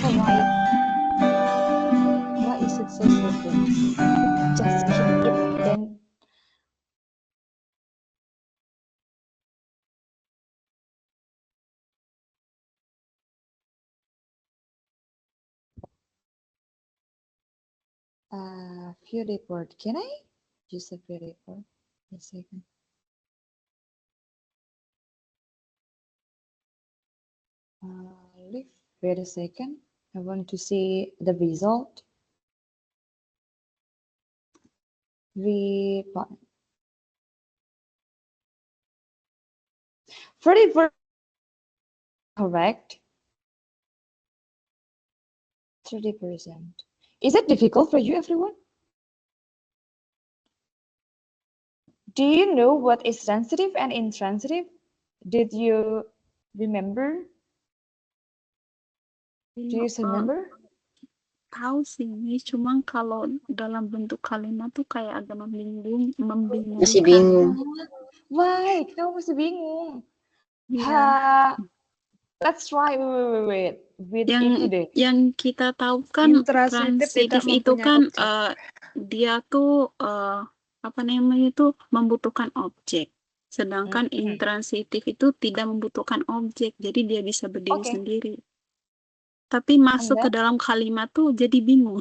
Alright. Why is it so simple? Just keep it, then view report. Can I use a view report? A second. Leave. Wait a second. I want to see the result. Report. 34 correct. 30%. Is it difficult for you, everyone? Do you know what is transitive and intransitive? Did you remember? Do you remember? Tahu sih, Miss. Cuma kalau dalam bentuk kalimat tuh kayak agak membingungkan. Masih bingung. Why? Kamu masih bingung? Iya. Let's try. Wait. With itu deh. Yang kita tahu kan Intransitif tidak transitif itu mempunyai kan objek. dia tuh apa namanya itu membutuhkan objek. Sedangkan intransitif itu tidak membutuhkan objek, jadi dia bisa berdiri Oke. sendiri. Tapi masuk ke dalam kalimat tuh jadi bingung.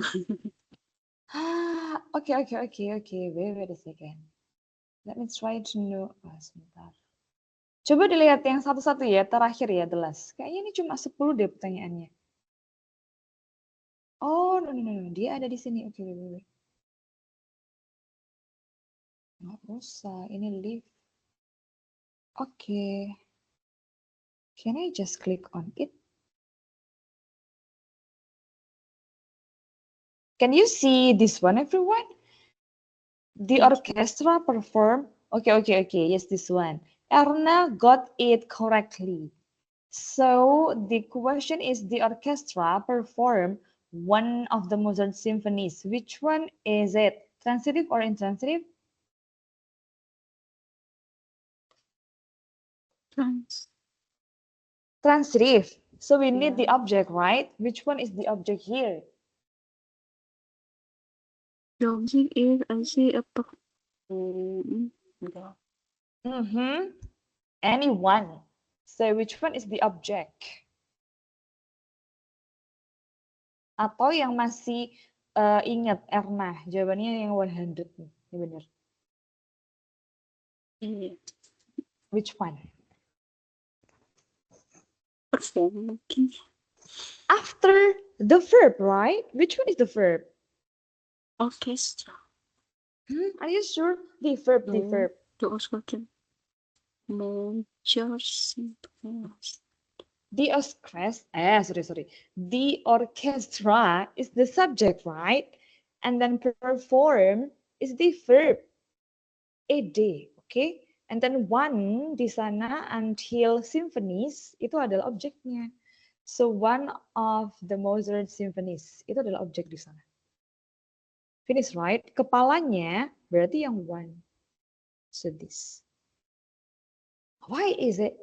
Oke. Wait a second. Let me try to know. Sebentar. Coba dilihat yang satu-satu ya, terakhir ya, the last. Kayaknya ini cuma 10 deh pertanyaannya. Oh, no. Dia ada di sini. Oke, wait. Nggak usah, ini live. Oke. Can I just click on it? Can you see this one, everyone? The orchestra perform. Okay. Yes, this one. Erna got it correctly. So the question is, the orchestra perform one of the Mozart symphonies. Which one is it? Transitive or intransitive? Transitive. So we need the object, right? Which one is the object here? The object is, I see a Anyone. So which one is the object? Atau yang masih ingat Erna, jawabannya yang 100 nih, ini benar. Which one? Perform. After the verb, right? Which one is the verb? Orchestra. Are you sure? The verb. The orchestra. Mozart symphonies. The orchestra is the subject, right? And then perform is the verb. Ed, okay? And then one di sana until symphonies itu adalah objeknya. So one of the Mozart symphonies itu adalah objek di sana. Finish, right? Kepalanya berarti yang one. So this. Why is it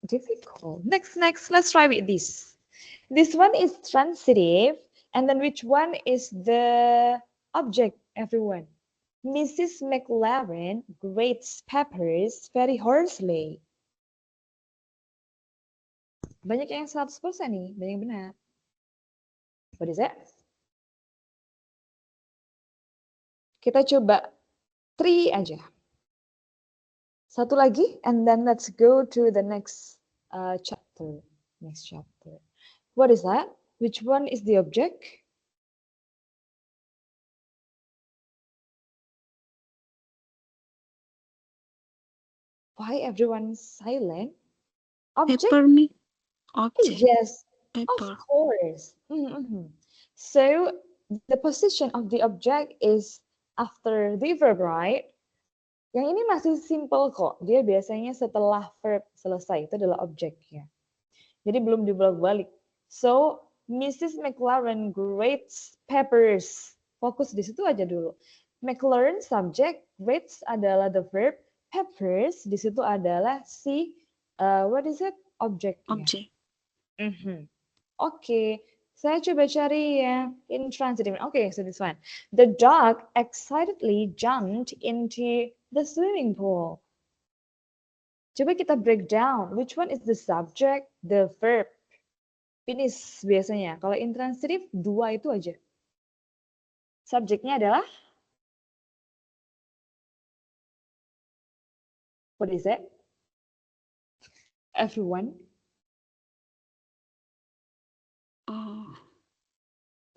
difficult? Next, let's try with this. This one is transitive, and then which one is the object, everyone? Mrs. McLaren grates peppers very hoarsely. Banyak yang 100% nih, banyak yang benar. What is that? Kita coba 3 aja. Satu lagi, and then let's go to the next chapter. Next chapter. What is that? Which one is the object? Why everyone's silent? Object? Paper me. Object. Yes, Paper. of course. So the position of the object is after the verb, right? Yang ini masih simple kok. Dia biasanya setelah verb selesai, itu adalah objeknya. Jadi belum dibolak-balik. So, Mrs. McLaren grates peppers. Fokus di situ aja dulu. McLaren subject, grates adalah the verb, peppers di situ adalah si what is it? Objeknya. Object. Oke. Saya coba cari ya intransitive. Okay, so this one. The dog excitedly jumped into the swimming pool. Coba kita break down. Which one is the subject, the verb? Finish biasanya. Kalau intransitive, 2 itu aja. Subjeknya adalah? What is it? Everyone?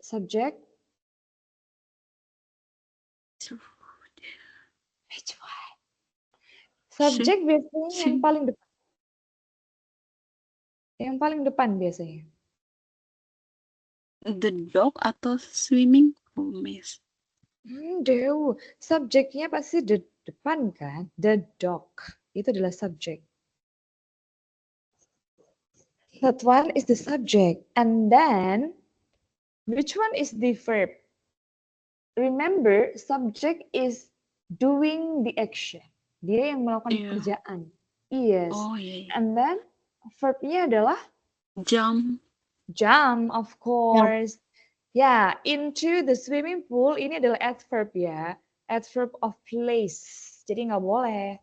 Subject? Which one? Subject biasanya yang paling depan. Yang paling depan biasanya. The dog atau swimming pool, Miss? Dew, subjeknya pasti the depan kan? The dog. Itu adalah subjek. That one is the subject. And then, which one is the verb? Remember, subject is doing the action. Dia yang melakukan Iya. pekerjaan. Yes. Oh iya. And then, verbnya adalah Jump. jump, of course. Ya, into the swimming pool ini adalah adverb ya. Adverb of place. Jadi nggak boleh.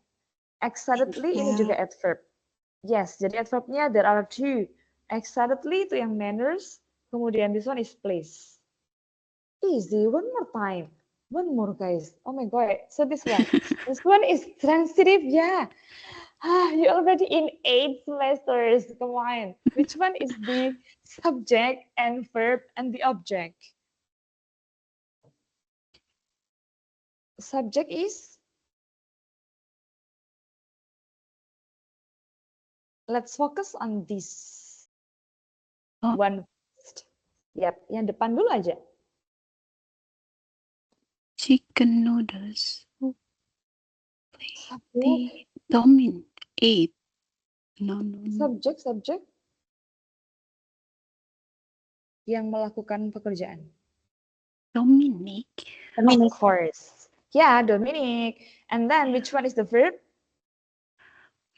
Excitedly ini juga adverb. Yes, jadi adverbnya there are two. Excitedly itu yang manners. Kemudian this one is place. Easy, one more time. One more, guys. Oh my God. So this one. This one is transitive, yeah. You're already in 8 semesters. Come on. Which one is the subject and verb and the object? Subject is? Let's focus on this one first. Yep, yang depan dulu aja. Chicken noodles. Subject. Domin. 8. No. Subjek yang melakukan pekerjaan. Dominic. Of course. Yeah, Dominic. And then which one is the verb?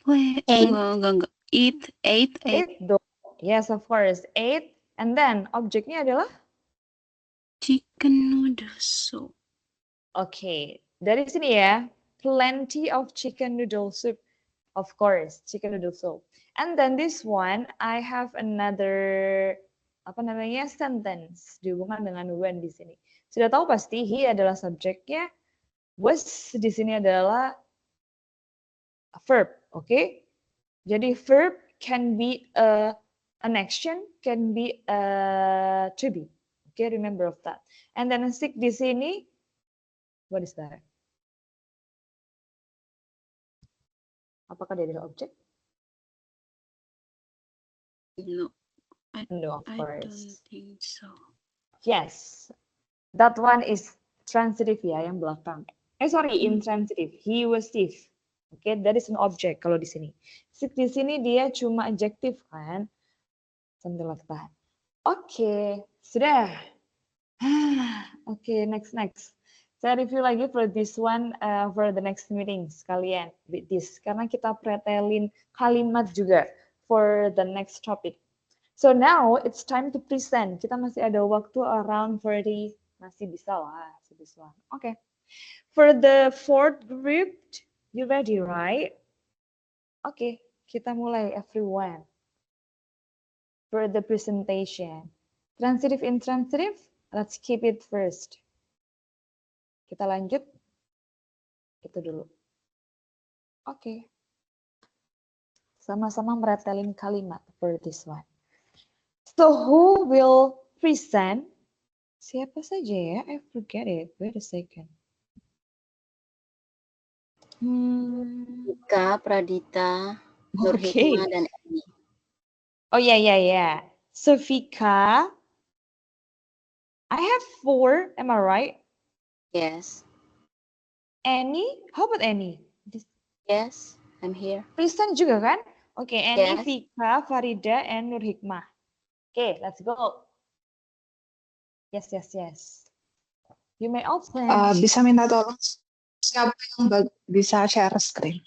Wait. Enggak. Eat. Yes, of course. Ate. And then objeknya adalah? Chicken noodle soup. Okay. Dari sini ya. Plenty of chicken noodle soup. Of course, chicken noodle soup. And then this one, I have another sentence dihubungkan dengan when di sini. Sudah tahu pasti he adalah subjeknya, was di sini adalah a verb, oke? Jadi verb can be an action, can be to be. Okay, remember of that. And then sick di sini, what is that? Apakah dia adalah objek? No. No, of I course. don't think so. Yes, that one is transitive ya, yang belakang. Sorry, intransitive. He was thief. Oke, that is an object kalau di sini. Di sini dia cuma adjective kan? Something like that. Oke, sudah. Oke, next. Saya review lagi for this one for the next meeting sekalian with this karena kita pretelin kalimat juga for the next topic. So now it's time to present. Kita masih ada waktu around 40, masih bisa lah this one. Okay. For the fourth group, you ready, right? Okay, kita mulai everyone. For the presentation. Transitive, intransitive, let's keep it first. Kita lanjut. Itu dulu. Oke. Sama-sama meretelin kalimat for this one. So who will present? Siapa saja ya? I forget it. Wait a second. Ika, Pradita, Nurhikmah, dan Eni. Oh yeah. So Vika, I have 4. Am I right? Yes. Annie, how about Annie? Yes, I'm here. Present juga kan? Okay, Annie, Yes. Vika, Farida, and Nur Hikmah. Okay, let's go. Yes. You may open. Bisa minta tolong siapa yang bisa share screen?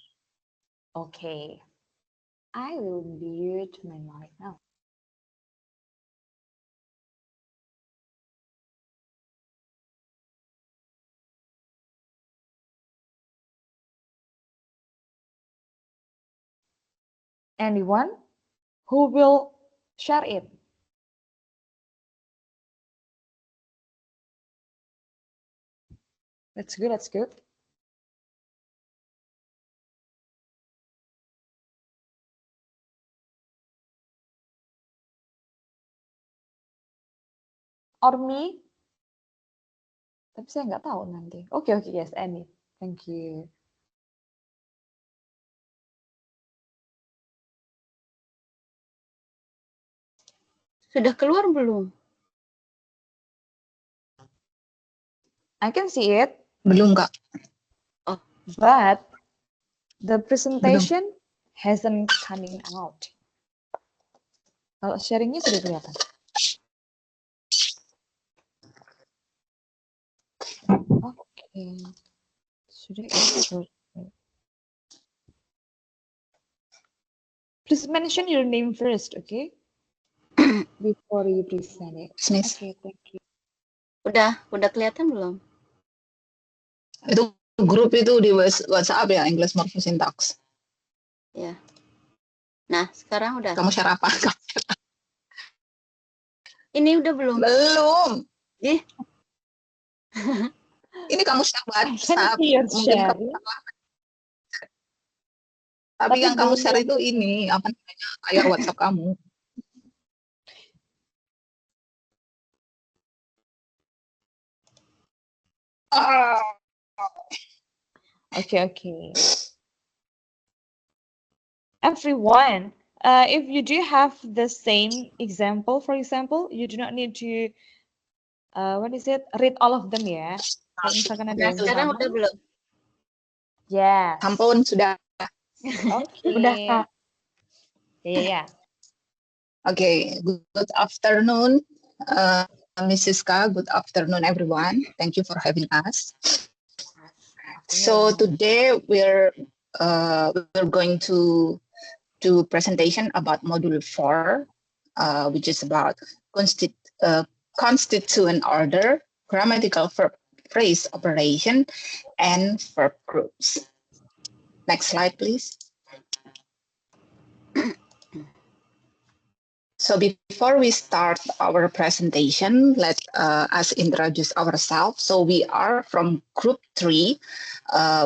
Okay. I will mute my mic now. Anyone who will share it? That's good. Or me? Tapi saya nggak tahu nanti. Okay, yes, Annie. Thank you. Sudah keluar belum? I can see it, Belum, Kak. but the Belum. presentation hasn't coming out. Kalau sharingnya sudah kelihatan. Okay. Sudah insert. Please mention your name first, okay? Before you present it. Miss. Okay, thank you. Udah kelihatan belum? Itu grup itu di WhatsApp ya, English Morpho-Syntac. Ya. Nah, sekarang udah. Kamu share apa? Ini udah belum? Belum. Ih. Ini kamu share I can WhatsApp. see your Mungkin sharing. tapi yang kamu belum share itu ini, apa namanya, layar WhatsApp kamu. Okay. Everyone, if you do have the same example, for example, you do not need to, read all of them ya. Kalau misalkan ada Nah, yang sekarang sama. udah belum? Yes. Ampun, sudah. Okay. Udah, Kak. Yeah. Okay, good afternoon, Mrs. Ka. Good afternoon, everyone. Thank you for having us. So today we're going to do presentation about module 4, which is about constituent order, grammatical verb phrase operation, and verb groups. Next slide, please. So before we start our presentation, let us introduce ourselves. So we are from group 3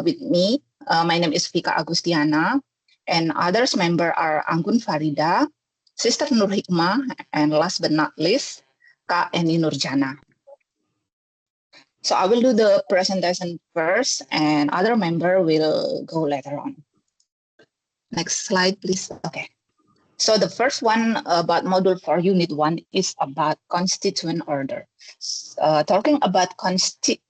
with me. My name is Vika Agustiana, and others member are Anggun Farida, Sister Nur Hikmah, and last but not least, Kak Eni Nurjana. So I will do the presentation first, and other member will go later on. Next slide, please. Okay. So the first one about module 4 unit 1 is about constituent order. Talking about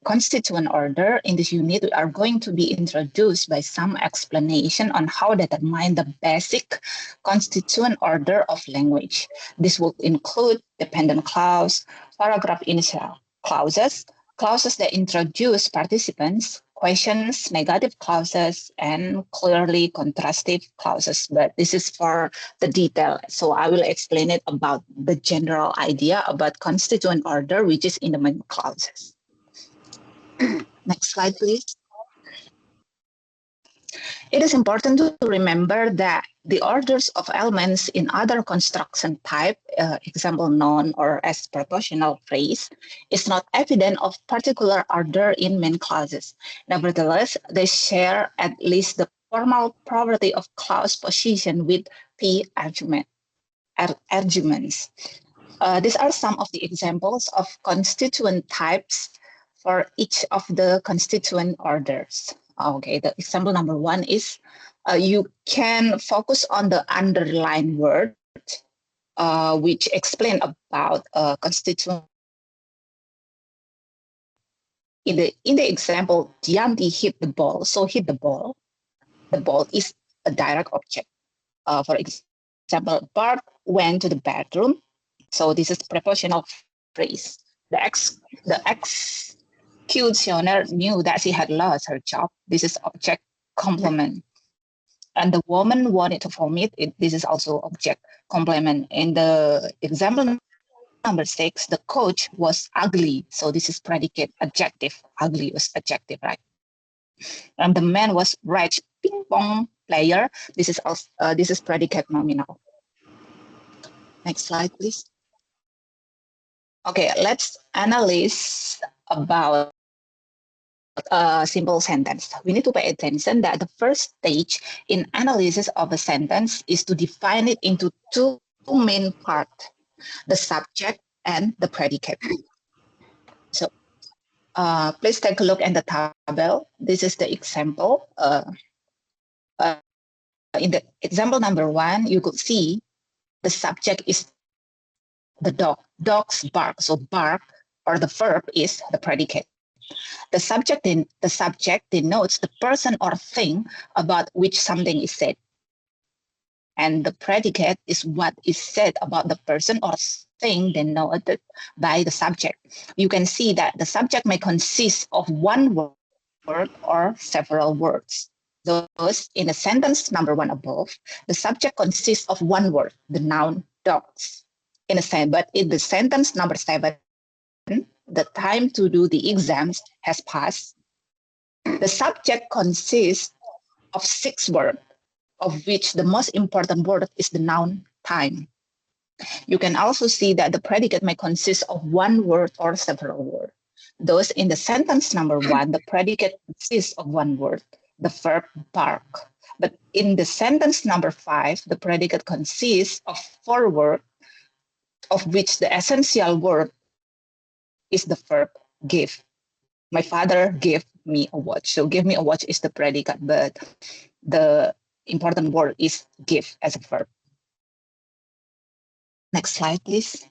constituent order in this unit, we are going to be introduced by some explanation on how to determine the basic constituent order of language. This will include dependent clause, paragraph initial clauses, clauses that introduce participants, questions, negative clauses, and clearly contrastive clauses. But this is for the detail. So I will explain it about the general idea about constituent order, which is in the main clauses. Next slide, please. It is important to remember that the orders of elements in other construction type, example noun or as propositional phrase, is not evident of particular order in main clauses. Nevertheless, they share at least the formal property of clause position with P arguments. These are some of the examples of constituent types for each of the constituent orders. Okay, the example number 1 is you can focus on the underlined word, which explain about constituent. In the example, Dianti hit the ball, so hit the ball. The ball is a direct object. For example, Bart went to the bathroom. So this is prepositional phrase. The executioner knew that she had lost her job. This is object complement. And the woman wanted to vomit. This is also object complement. In the example number 6, the coach was ugly. So this is predicate adjective. Ugly was adjective, right? And the man was rich ping pong player. This is also this is predicate nominal. Next slide, please. Okay, let's analyze about a simple sentence. We need to pay attention that the first stage in analysis of a sentence is to define it into 2 main parts, the subject and the predicate. So please take a look at the table. This is the example. In the example number 1, you could see the subject is the dog. Dogs bark. So bark or the verb is the predicate. The subject denotes the person or thing about which something is said. And the predicate is what is said about the person or thing denoted by the subject. You can see that the subject may consist of one word or several words. Thus, in the sentence number 1 above, the subject consists of one word, the noun dogs. But in the sentence number 7, the time to do the exams has passed. The subject consists of 6 words, of which the most important word is the noun time. You can also see that the predicate may consist of one word or several words. Thus, in the sentence number 1, the predicate consists of one word, the verb bark. But in the sentence number 5, the predicate consists of 4 words, of which the essential word is the verb give. My father gave me a watch. So give me a watch is the predicate, but the important word is give as a verb. Next slide, please.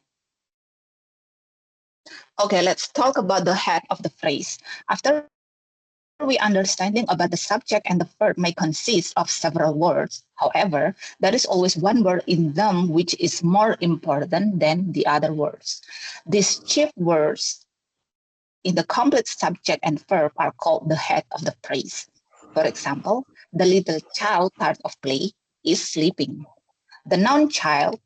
Okay, let's talk about the head of the phrase. After we understanding about the subject and the verb may consist of several words. However, there is always one word in them which is more important than the other words. These chief words in the complete subject and verb are called the head of the phrase. For example, the little child tired of play is sleeping. The noun child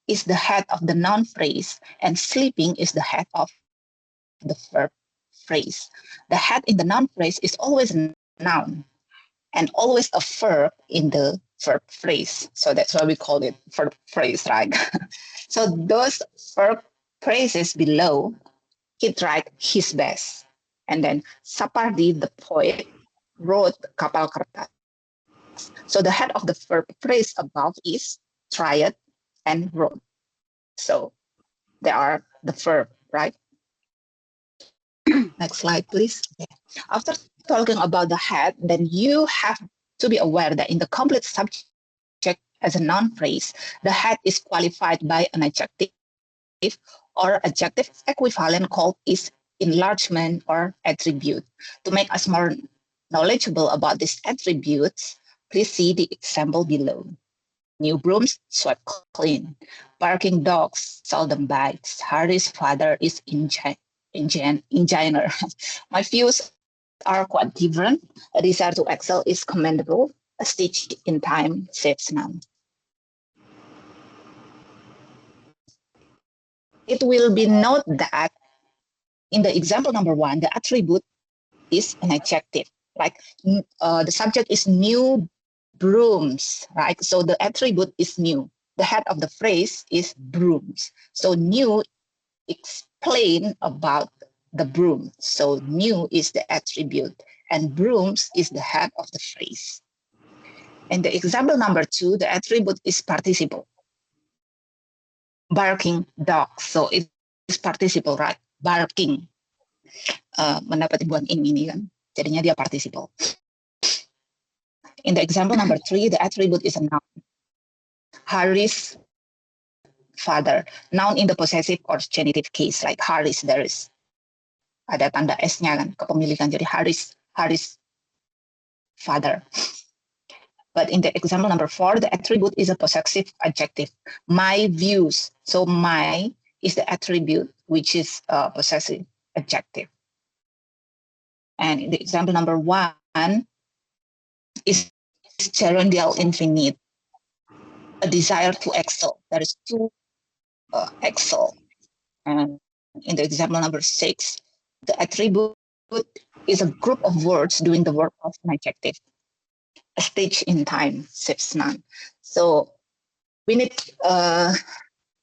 is the head of the noun phrase, and sleeping is the head of the verb phrase. The head in the noun phrase is always a noun and always a verb in the verb phrase. So that's why we call it verb phrase, right? So those verb phrases below, he tried his best. And then Sapardi, the poet, wrote Kapal Kertas. So the head of the verb phrase above is tried and wrote. So they are the verb, right? Next slide, please. After talking about the head, then you have to be aware that in the complete subject as a noun phrase, the head is qualified by an adjective or adjective equivalent called is enlargement or attribute. To make us more knowledgeable about these attributes, please see the example below. New brooms swept clean. Barking dogs seldom bites. Harry's father is engineer. My views are quite different. A desire to excel is commendable. A stitch in time saves none. It will be noted that in the example number 1, the attribute is an adjective. Like the subject is new brooms, right? So the attribute is new. The head of the phrase is brooms. So new explain about the broom. So new is the attribute and brooms is the head of the phrase. In the example number 2, the attribute is participle. Barking dog. So it is participle, right? Barking. Mendapat ibuan ini kan. Jadinya dia participle. In the example number 3, the attribute is a noun. Harry's father. Noun in the possessive or genitive case, like Harry's, there is ada tanda S-nya kan, kepemilikan. Jadi Harry's father. But in the example number 4, the attribute is a possessive adjective. My views. So my is the attribute, which is a possessive adjective. And in the example number 1 is gerundial infinite. A desire to excel. There is to excel. And in the example number 6, the attribute is a group of words doing the work of an adjective. A stage in time saves none. So we need to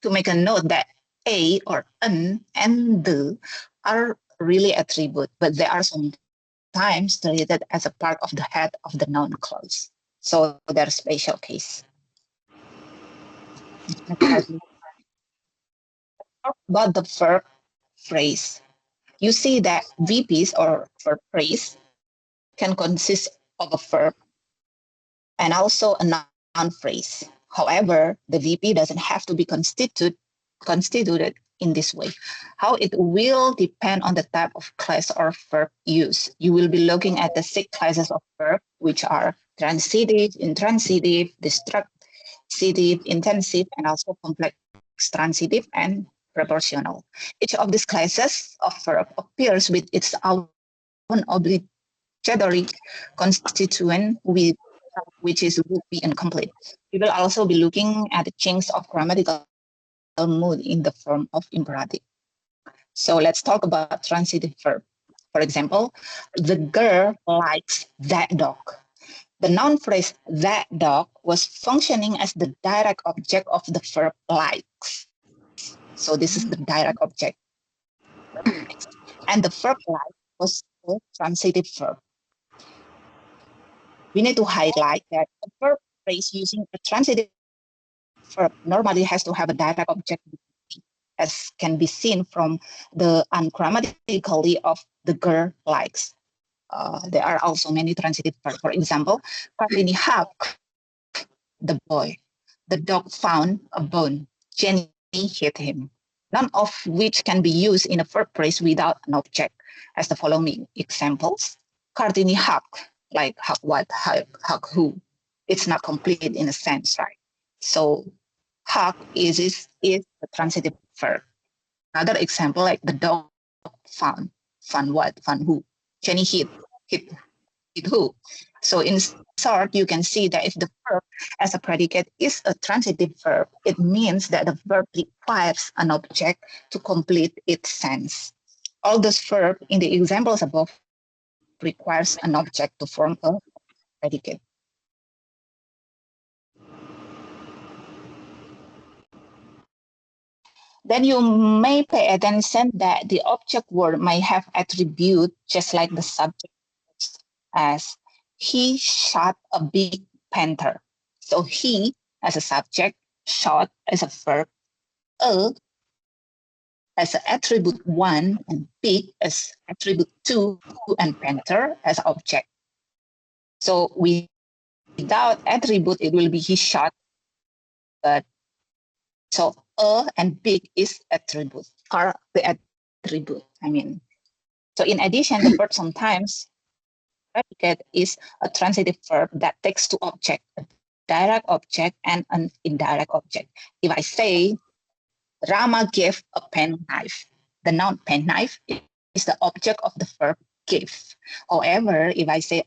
make a note that a or an and the are really attribute, but they are sometimes treated as a part of the head of the noun clause. So they're special case. About the verb phrase, you see that VPs or verb phrase can consist of a verb and also a noun phrase. However, the VP doesn't have to be constituted in this way. How it will depend on the type of class or verb used. You will be looking at the 6 classes of verb, which are transitive, intransitive, distractive, intensive, and also complex transitive and proportional. Each of these classes of verb appears with its own obligatory constituent, which is would be incomplete. We will also be looking at the change of grammatical mood in the form of imperative. So let's talk about transitive verb. For example, the girl likes that dog. The noun phrase that dog was functioning as the direct object of the verb likes. So this is the direct object. And the verb like was a transitive verb. We need to highlight that a verb phrase using a transitive verb normally has to have a direct object, as can be seen from the ungrammatically of the girl likes. There are also many transitive verbs. For example, Kartini hugged the boy. The dog found a bone. Jenny hit him. None of which can be used in a verb phrase without an object, as the following examples. Kartini hugged, like hug what, hug who. It's not complete in a sense, right? So hug is a transitive verb. Another example, like the dog found what, found who. Jenny hit who. So in short, you can see that if the verb as a predicate is a transitive verb, it means that the verb requires an object to complete its sense. All those verbs in the examples above requires an object to form a predicate. Then you may pay attention that the object word may have attribute just like the subject, as he shot a big panther. So he as a subject, shot as a verb, a as an attribute 1, and big as attribute 2, and panther as object. So without attribute, it will be he shot, but so a and big is attribute, are the attribute, I mean. So in addition, the verb sometimes predicate is a transitive verb that takes two objects, a direct object and an indirect object. If I say, Rama gave a penknife, the noun penknife is the object of the verb give. However, if I say,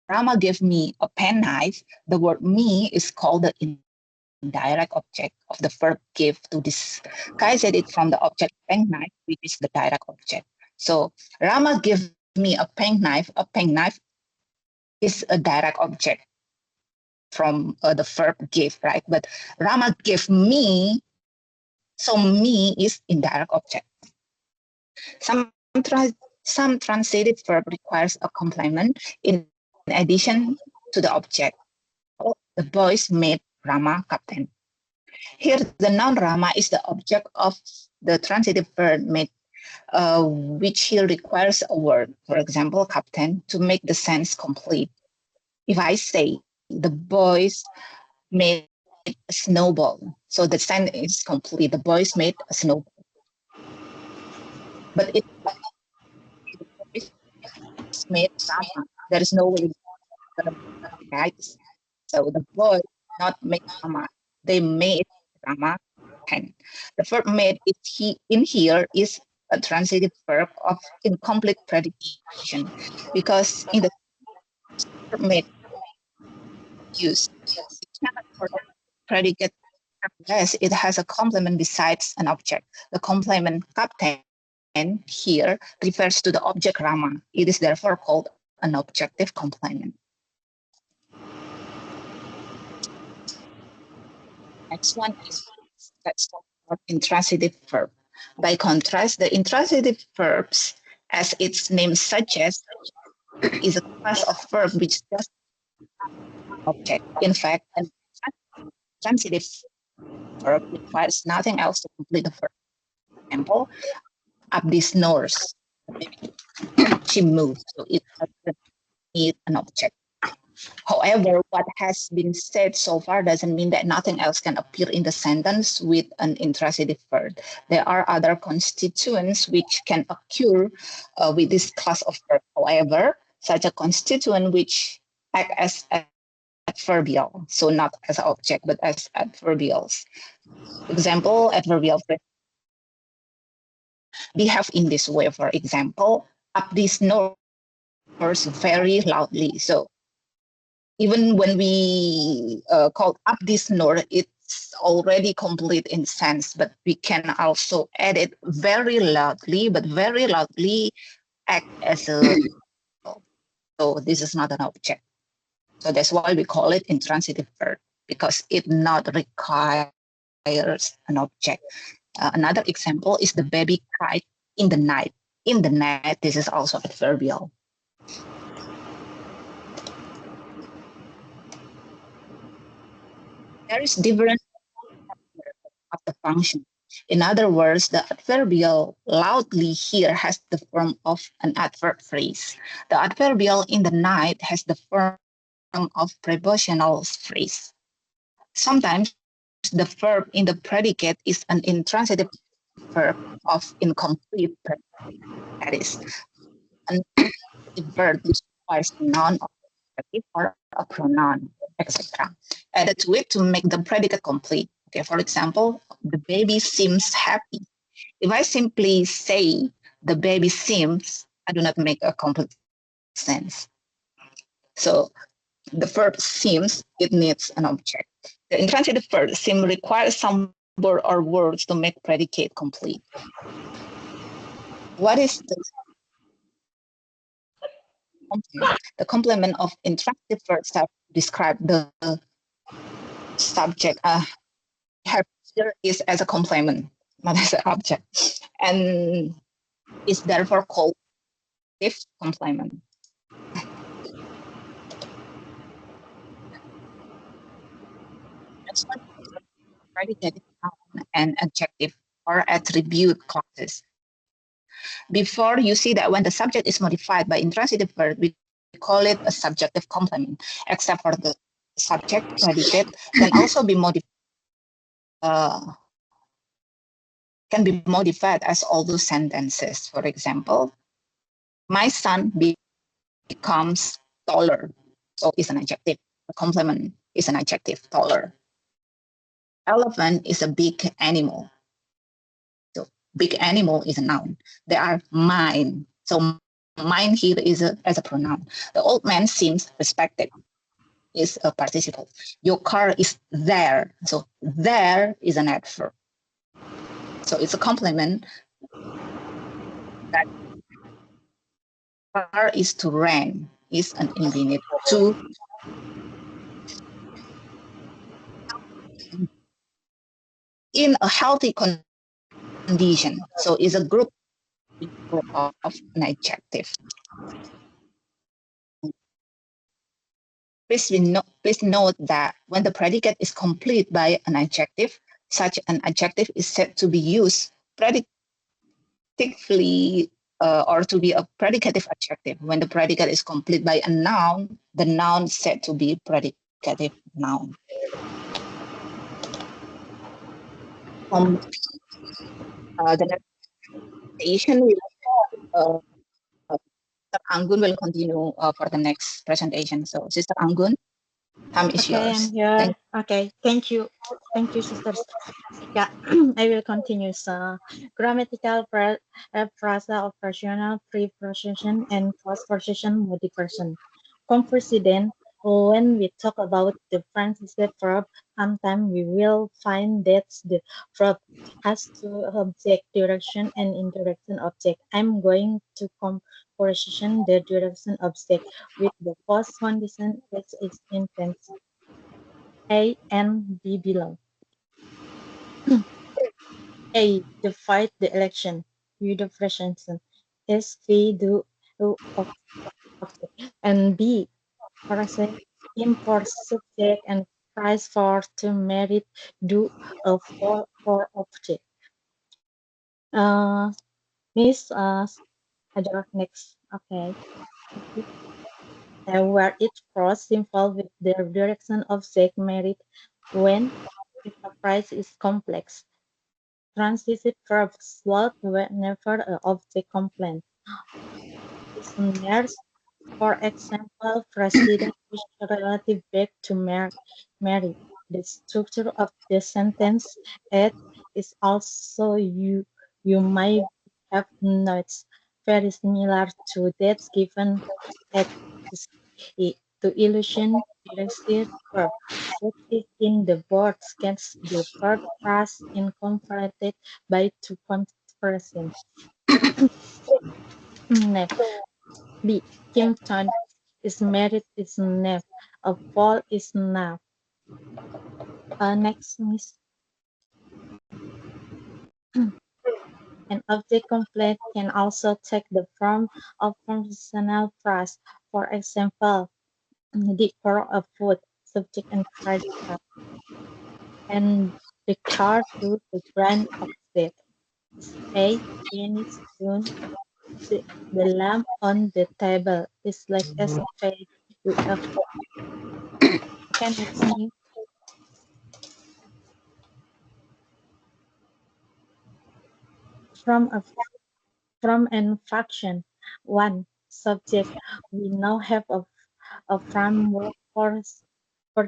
Rama gave me a penknife, the word me is called the indirect object of the verb give to disguise it from the object penknife, which is the direct object. So Rama gave me a penknife is a direct object from the verb give, right? But Rama gave me, so me is indirect object. Some transitive verb requires a complement in addition to the object. The boys made Rama captain. Here, the noun Rama is the object of the transitive verb made, which here requires a word, for example, captain, to make the sense complete. If I say, the boys made a snowball, so the sentence is complete. The boys made a snowball. But it made Rama. There is no way, right? So the boys not make Rama. They made Rama. And the verb made in here is a transitive verb of incomplete predication, because in the verb made use, it cannot form predicate unless it has a complement besides an object. The complement captain here refers to the object Rama. It is therefore called an objective complement. Next one is, let's talk about intransitive verb. By contrast, the intransitive verbs, as its name suggests, is a class of verb which does object. In fact, an intransitive verb requires nothing else to complete the verb. For example, Abdi snores. She moves, so it doesn't need an object. However, what has been said so far doesn't mean that nothing else can appear in the sentence with an intransitive verb. There are other constituents which can occur with this class of verb. However, such a constituent which act as adverbial, so not as an object, but as adverbials. Example, adverbial phrase behave in this way. For example, up this nose very loudly. So even when we call up this node, it's already complete in sense, but we can also add it very loudly, but very loudly act as a, so this is not an object. So that's why we call it intransitive verb, because it not requires an object. Another example is the baby cried in the night. In the night, this is also adverbial. There is difference of the function. In other words, the adverbial loudly here has the form of an adverb phrase. The adverbial in the night has the form of prepositional phrase. Sometimes the verb in the predicate is an intransitive verb of incomplete predicate. That is, an intransitive verb which requires a noun or a pronoun, etc. Added to it to make the predicate complete. Okay, for example, the baby seems happy. If I simply say the baby seems, I do not make a complete sense. So the verb seems, it needs an object. The intransitive verb seem requires some word or words to make predicate complete. What is the complement of intransitive verbs that describe the subject? Here is as a complement, not as an object, and is therefore called if complement. That's what predicative noun and adjective or attribute clauses. Before you see that when the subject is modified by intransitive verb, we call it a subjective complement, except for the subject predicate can also be modified. Can be modified as all those sentences. For example, my son becomes taller. So it's an adjective. The complement is an adjective, taller. Elephant is a big animal. So big animal is a noun. They are mine. So mine here is as a pronoun. The old man seems respected is a participle. Your car is there. So there is an adverb. So it's a complement. That car is to rent is an infinitive. To in a healthy condition. So it's a group of an adjective. Please note that when the predicate is complete by an adjective, such an adjective is said to be used predicatively or to be a predicative adjective. When the predicate is complete by a noun, the noun is said to be predicative noun. The next presentation will Sister Anggun will continue for the next presentation. So, Sister Anggun, time is Okay, yours. I'm here. Okay, thank you. Thank you, Sister Jessica. I will continue. So, grammatical phrasal operational preposition and postposition modification. Conversely, when we talk about the transitive verb, sometimes we will find that the verb has two object, direction and indirection object. I'm going to composition the direction object with the post condition which is intensive. A and B below. A. Divide the election. U. The presentation. S. V. Do of and B. Present import subject and price for to merit do for object. Miss Ajar next. Okay. where each phrase simple with the direction object merit when if a phrase is complex. Transitive verbs slot whenever an object complex. Listeners, for example, president is relative back to Mary. The structure of the sentence at is also you might have notes very similar to that given at this- to illusion directed verb. What is in the words gets the verb phrase incorporated by two comparison. Next, B. Kimpton is married is name. A fall is now. Next, Miss. An object complete can also take the form of conditional phrase. For example, the car of food, subject and predicate, and the car to the grand object. A. Any spoon, the lamp on the table is like SPUF. Okay, next me. From a from an function. One. Subject. We now have a framework for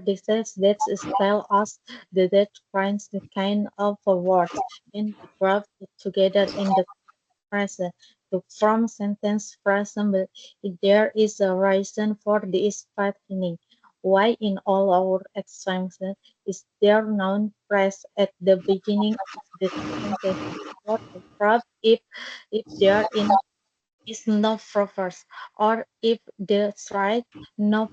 this that is tell us that finds the kind of a word in the graph together in the present. The from sentence present there is a reason for this patterning. Why in all our examples is there noun phrase at the beginning of the sentence for the verb if there in is no purpose, or if the right no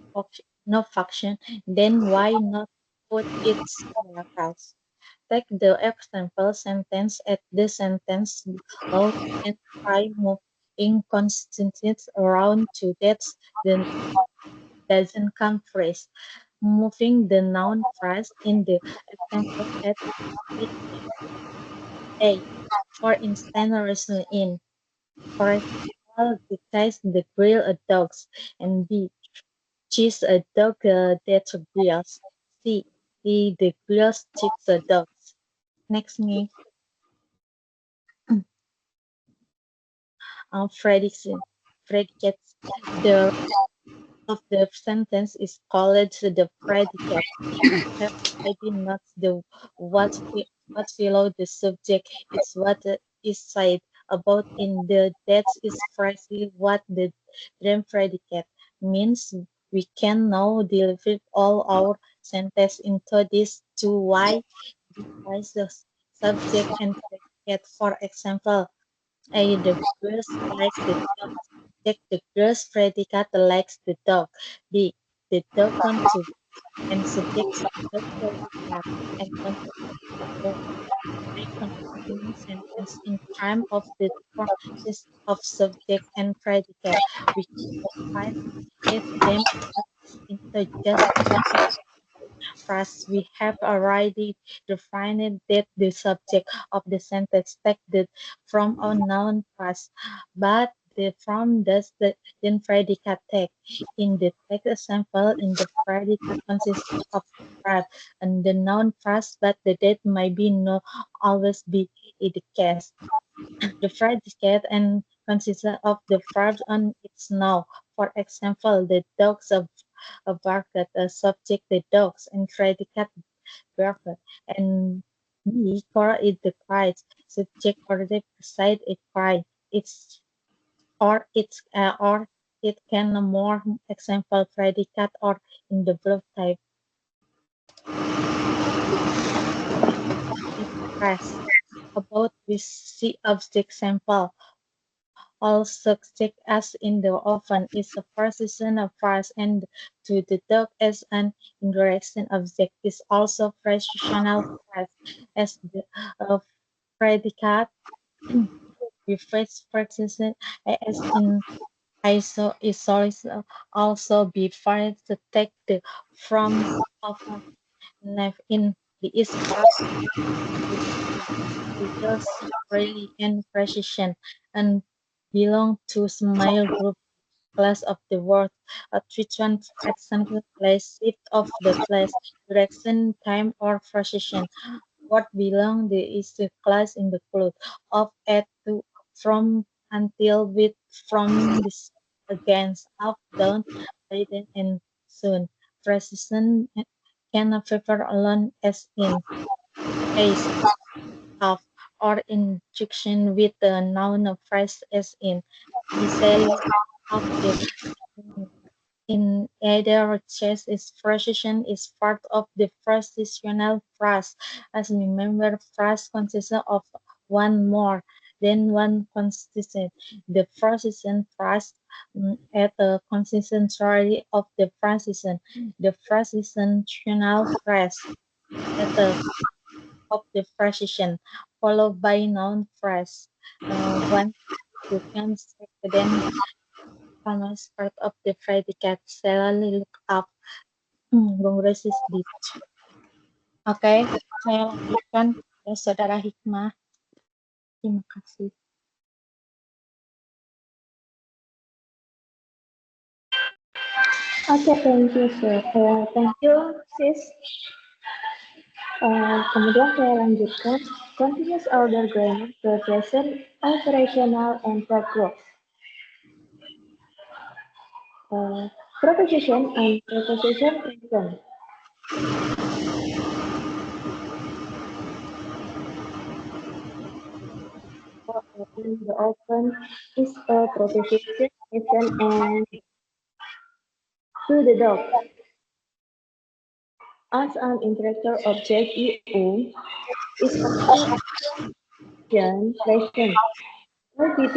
function, then why not put it somewhere else? Take the example sentence at the sentence below and try moving constants around to that the doesn't come phrase. Moving the noun phrase in the example at A. For instance, recently in. For example, besides the grill a dogs, and B. Cheese a dog that grills. C. The grills chicks a dogs. Next me, prediction. Predicates. The of the sentence is called the predicate. Have maybe not the what below the subject. It's what is said about in the that is precisely what the dream predicate means. We can now deliver all our sentence into these two y device the subject and predicate. For example, A. The girls likes the dog. Take the girls predicate likes the dog. B. The dog want to and subject the predicate and consider by combining sentence in terms of the process of subject and predicate. We can define if them into just one phrase. We have already defined that the subject of the sentence takes from a noun phrase, but the from does the then predicate take. In the text example, in the predicate consists of verb and the noun phrase, but the date might be not always be the case. The predicate and consists of the verb on its noun. For example, the dogs of barked, subject the dogs and predicate barked, and B for it the cries, subject for the beside it cry. It's or it can more example predicate or in the verb type. Express about we see object sample. All subject as in the oven is a precision of phrase and to the dog as an indirection object is also precisional phrase as the predicate refers precision as in is also be found to take the from oven knife in the is details really and precision and belong to smile group class of the word. Which one, for example, place, shift of the place, direction, time, or position. What belong the is the class in the clue of, at, to, from, until, with, from, this, against, up, down, later, and soon. Precision can appear alone as in case of, or in conjunction with the noun phrase as in the cell of the, in either case is precision is part of the prepositional phrase. As remember, phrase consists of one more than one constituent. The preposition phrase at the consistency of the preposition. The prepositional phrase at the of the preposition, followed by noun phrase. One you can then almost part of the predicate. Selalu look up. Bung Resis di. Oke, saya lanjutkan ya, Saudara Hikmah. Terima kasih. Okay, thank you, sir. Thank you, sis. Kemudian saya lanjutkan. Continuous order grammar, present, operational, and verb. Preposition and preposition present. In the open is a preposition present and to the dog. As an interactor object EU is a present. LPP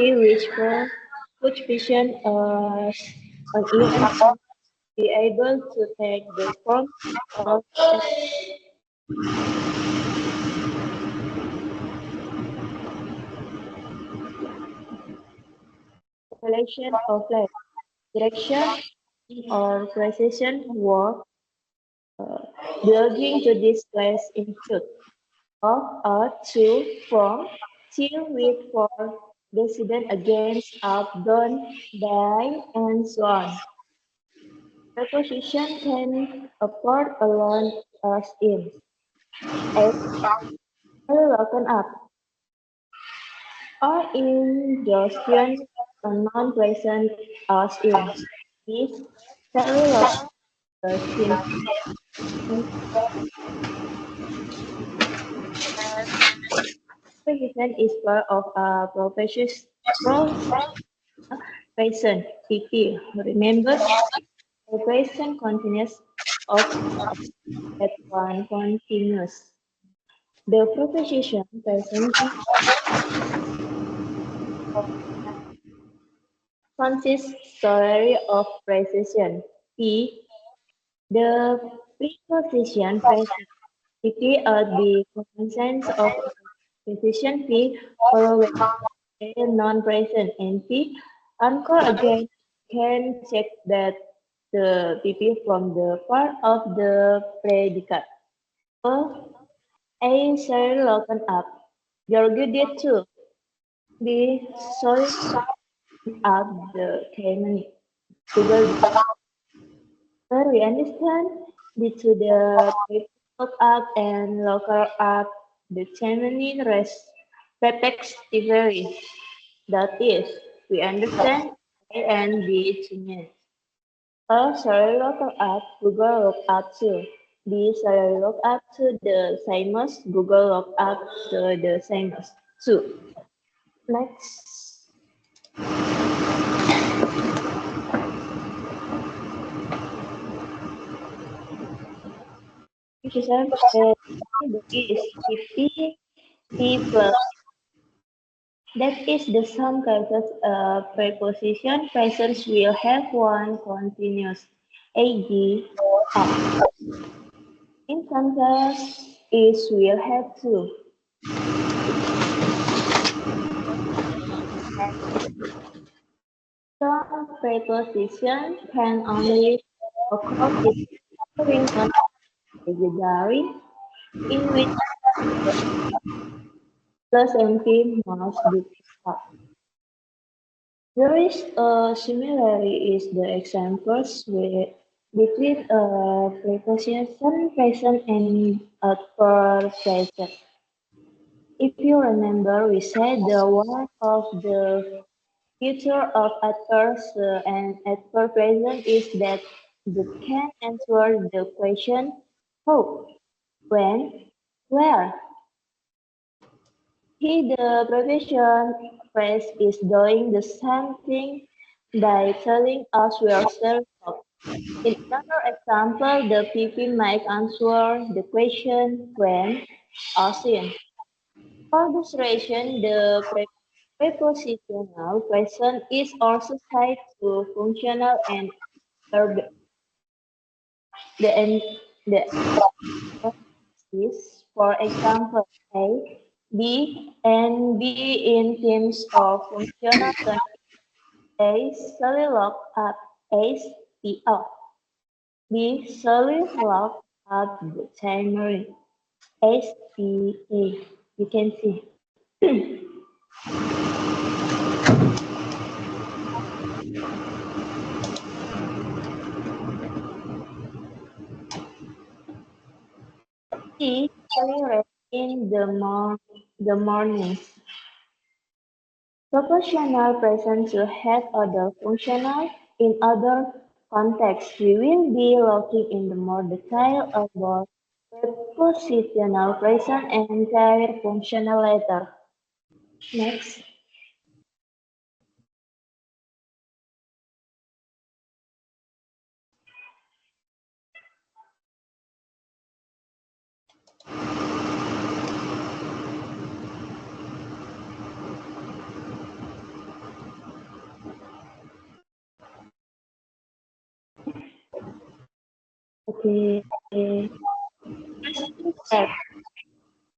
which vision as an event be able to take the form of relation of life, direction or precision work belonging to this class include of, to, from, till, with, for, decided against, up, done, by, and so on. Preposition can appear alone as in as broken up or in Gaussian a non-present as in is cellulose preposition is part of a present PP. Remember, the present continuous of at one continuous. The preposition present consists solely of precision P. The preposition present P are the common sense of precision P followed by non-present and P. Anchor again can check that the PP from the part of the predicate. A shall open up. You're good at too. B sorry up the payment. Google. We understand due to the look up and local up the Gemini respectively. That is, we understand A and B changes. A sorry local up Google look up to. B sorry look up to the same as Google look up to the same as too. Next. Preposition is 50 P plus. That is the sum cases preposition presence will have one continuous ag up. In some cases, is will have two. Some preposition can only occur during non-auxiliary, in which plus and P must be up. There is a similarity is the examples between a preposition present and a verb present. If you remember, we said the one of the future of actors and actor present is that they can answer the question who, when, where. He, the profession phrase is doing the same thing by telling us where still up. In another example, the PP might answer the question when or soon. For illustration, the prepositional present is also tied to functional and verb. The en- the emphasis, for example, A, B, and B in terms of functional terms. A solely look up A B off. B solely look up the timer. S B A. You can see. C solely read in the morning. Proportional present to have other functional in other contexts. We will be looking in more detail about prepositional present and their functional later. Next. Okay. Verb.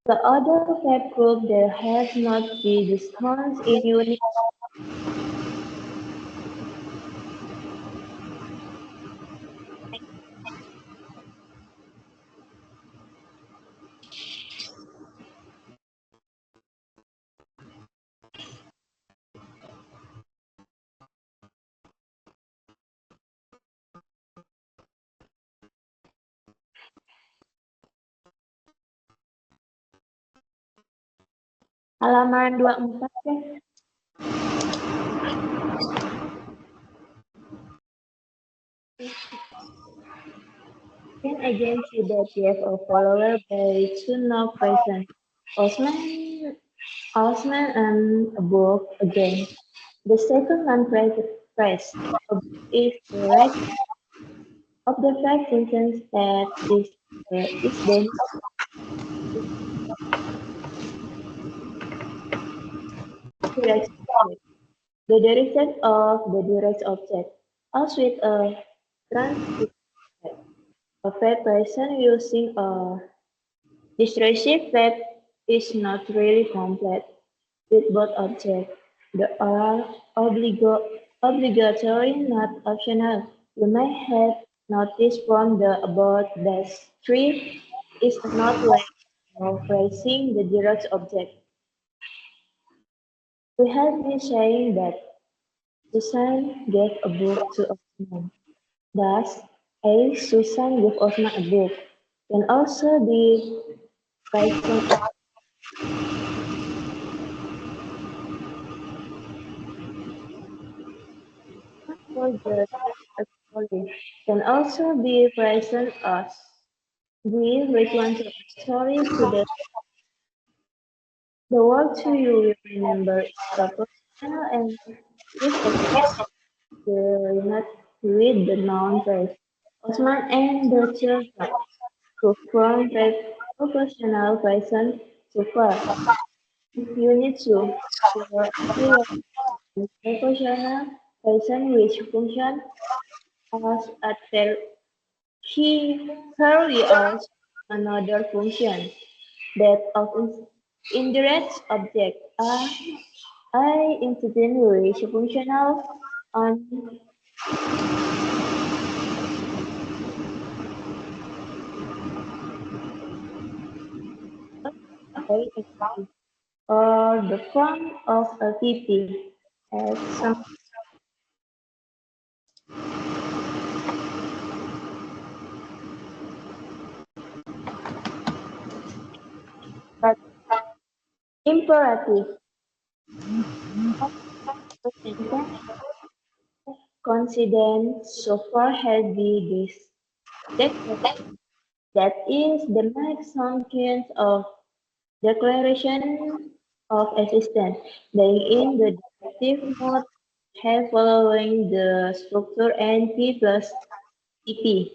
The other verb group that has not been discussed in unit. Halaman 24 ya. Can again see that we have a follower by two now present. Osman and above again. The second one phrase above is the right of the fact sentence that is then direct object. The direction of the direct object. As with a transitive verb. A verb present using a distressive verb is not really complete with both objects. They are obligatory, not optional. You may have noticed from the above that street is not way of phrasing the direct object. We have been saying that Susan gave a book to Osman. Thus, a Susan gave Osman a book can also be present for the story can also be present as we return to a story to the word to you will remember is proportional and this expression will not with the noun phrase. Osman and the children to form proportional present super. You need to for every word in proportional present which function as adverb. He currently also another function that of indirect object. I incidentally functional on a or the form of a PP as some Imperative. Coincidence so far has been this declaration. That is the next sequence of declaration of existence. They in the directive mode have following the structure NP plus TP.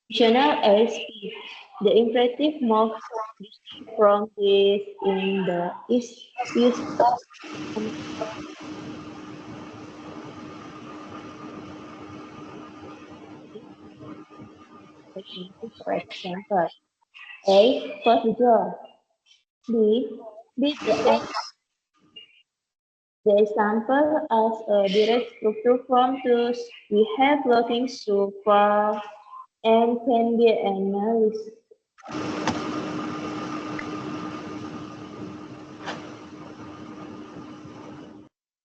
Functional ASP. The imperative mode distinct from this in the is used for example. A. Procedure. B. The example as a direct structure from tools we have looking so far and can be analyzed.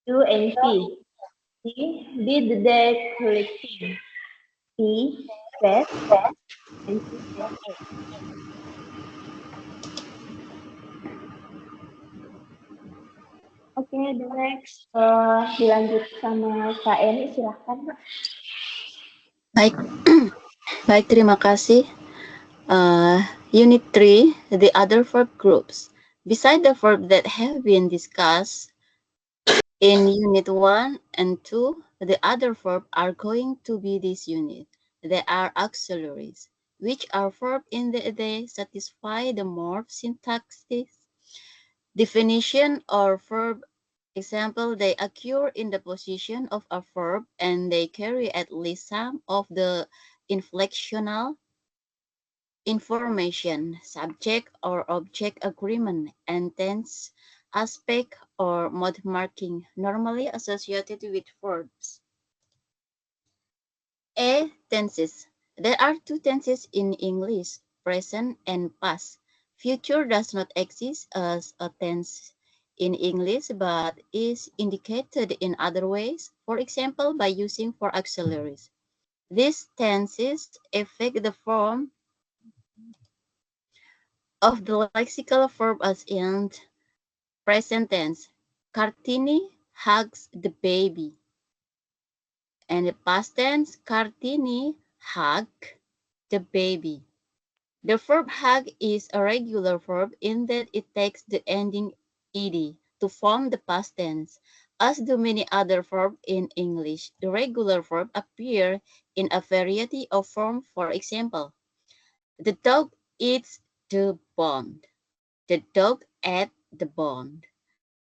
2 and P. C. Did the debt collecting. P. Fed and C. FA. Oke, the next dilanjut sama Kak Eni, silahkan Kak. Baik, baik terima kasih. Unit 3, the other verb groups. Beside the verb that have been discussed in Unit 1 and 2, the other verb are going to be this unit. They are auxiliaries, which are verb in the they satisfy the Morpho-Syntax definition or verb. Example, they occur in the position of a verb and they carry at least some of the inflectional information, subject or object agreement, and tense aspect or mode marking normally associated with verbs. A. Tenses. There are two tenses in English, present and past. Future does not exist as a tense in English but is indicated in other ways, for example, by using for auxiliaries. These tenses affect the form of the lexical verb as in present tense. Kartini hugs the baby. And the past tense, Kartini hug the baby. The verb hug is a regular verb in that it takes the ending ed to form the past tense. As do many other verbs in English, the regular verb appear in a variety of forms. For example, the dog eats the bone. The dog ate the bone.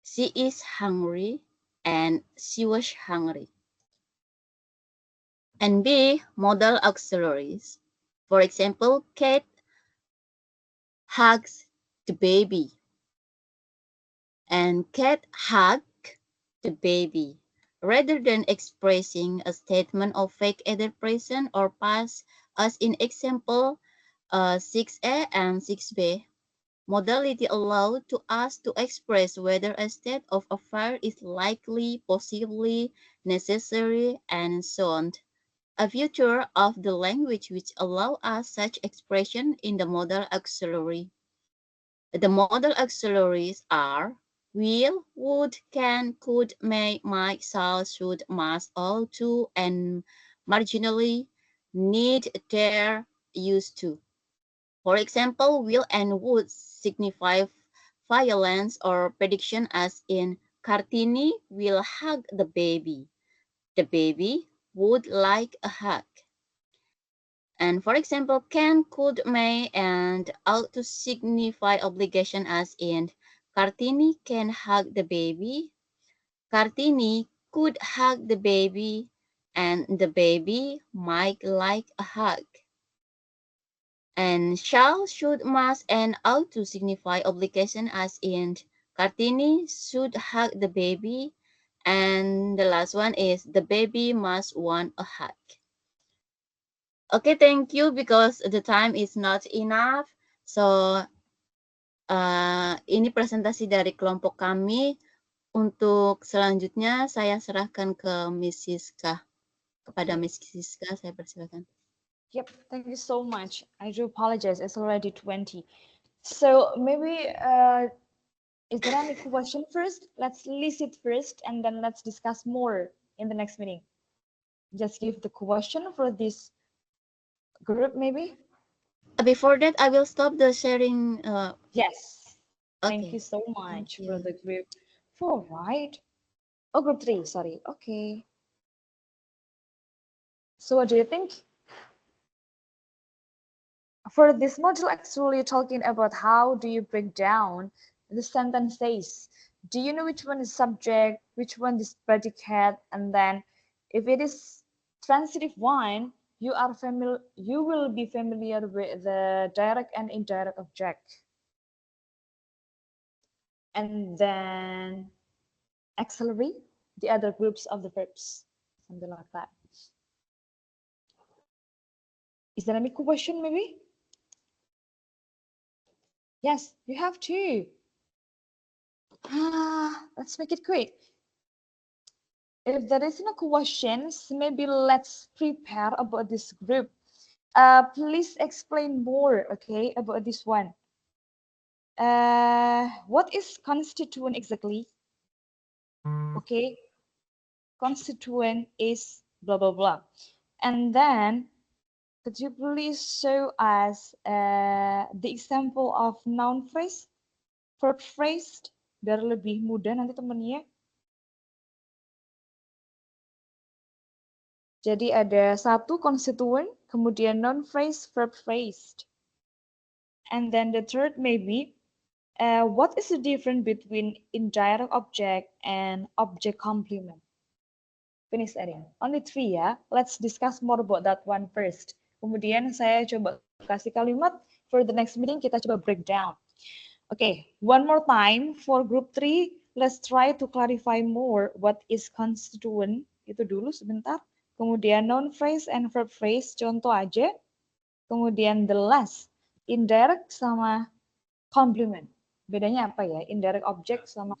She is hungry and she was hungry. And B, modal auxiliaries. For example, Kate hugs the baby. And Kate hugged the baby. Rather than expressing a statement of fact either present or past, as in example 6a and 6b, modality allow to us to express whether a state of affair is likely, possibly, necessary, and so on. A feature of the language which allow us such expression in the modal auxiliary. The modal auxiliaries are will, would, can, could, may, might, shall, should, must, ought to, and marginally need, dare, used to. For example, will and would signify violence or prediction as in Kartini will hug the baby. The baby would like a hug. And for example, can, could, may, and ought to signify obligation as in Kartini can hug the baby, Kartini could hug the baby, and the baby might like a hug. And shall, should, must, and ought to signify obligation as in Kartini should hug the baby, and the last one is the baby must want a hug. Okay, thank you because the time is not enough. So, ini presentasi dari kelompok kami. Untuk selanjutnya saya serahkan ke Miss Siska. Kepada Miss Siska, saya persilakan. Yep, thank you so much. I do apologize, it's already 20. So maybe is there any question first? Let's list it first and then let's discuss more in the next meeting. Just give the question for this group maybe. Before that, I will stop the sharing. Yes. Thank Okay. you so much Thank for you. the group 4, right? Oh, group 3, sorry. Okay. So what do you think? For this module, actually talking about how do you break down the sentences. Do you know which one is subject, which one is predicate, and then if it is transitive one, you will be familiar with the direct and indirect object. And then auxiliary, the other groups of the verbs, something like that. Is there any question maybe? Yes, you have to. Let's make it quick. If there is no questions, maybe let's prepare about this group. Please explain more, okay, about this one. What is constituent exactly? Okay, constituent is blah blah blah. And then could you please show us the example of noun phrase, verb phrase, biar lebih mudah nanti temennya. Jadi ada satu constituent, kemudian noun phrase, verb phrase. And then the third maybe, what is the difference between indirect object and object complement? Finish adding. Only 3 ya. Let's discuss more about that one first. Kemudian saya coba kasih kalimat. For the next meeting kita coba break down. Okay, one more time for group 3. Let's try to clarify more what is constituent. Itu dulu sebentar. Kemudian noun phrase and verb phrase, contoh aja. Kemudian the last, indirect sama complement. Bedanya apa ya? Indirect object sama...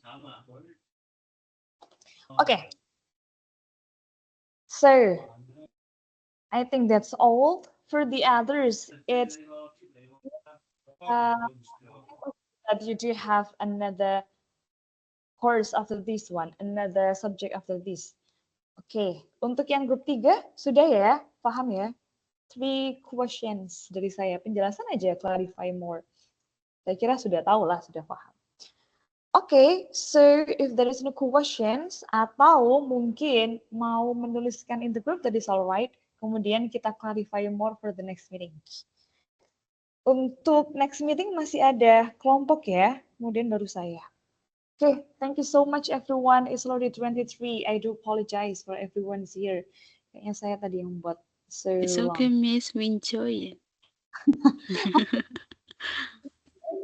Okay. So, I think that's all. For the others, it's that you do have another course after this one, another subject after this. Oke, untuk yang grup 3, sudah ya? Paham ya? 3 questions dari saya. Penjelasan aja, clarify more. Saya kira sudah tahu lah, sudah paham. Oke, so if there is no questions, atau mungkin mau menuliskan in the group, that is alright. Kemudian kita clarify more for the next meeting. Untuk next meeting masih ada kelompok ya, kemudian baru saya. Okay, thank you so much everyone. It's already 23. I do apologize for everyone's here. Kayaknya saya tadi yang buat so It's okay, Miss. We enjoy it.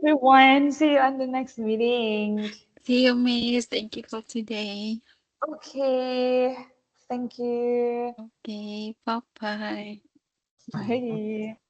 Everyone, see you on the next meeting. See you, Miss. Thank you for today. Okay, thank you. Okay, bye-bye. Bye.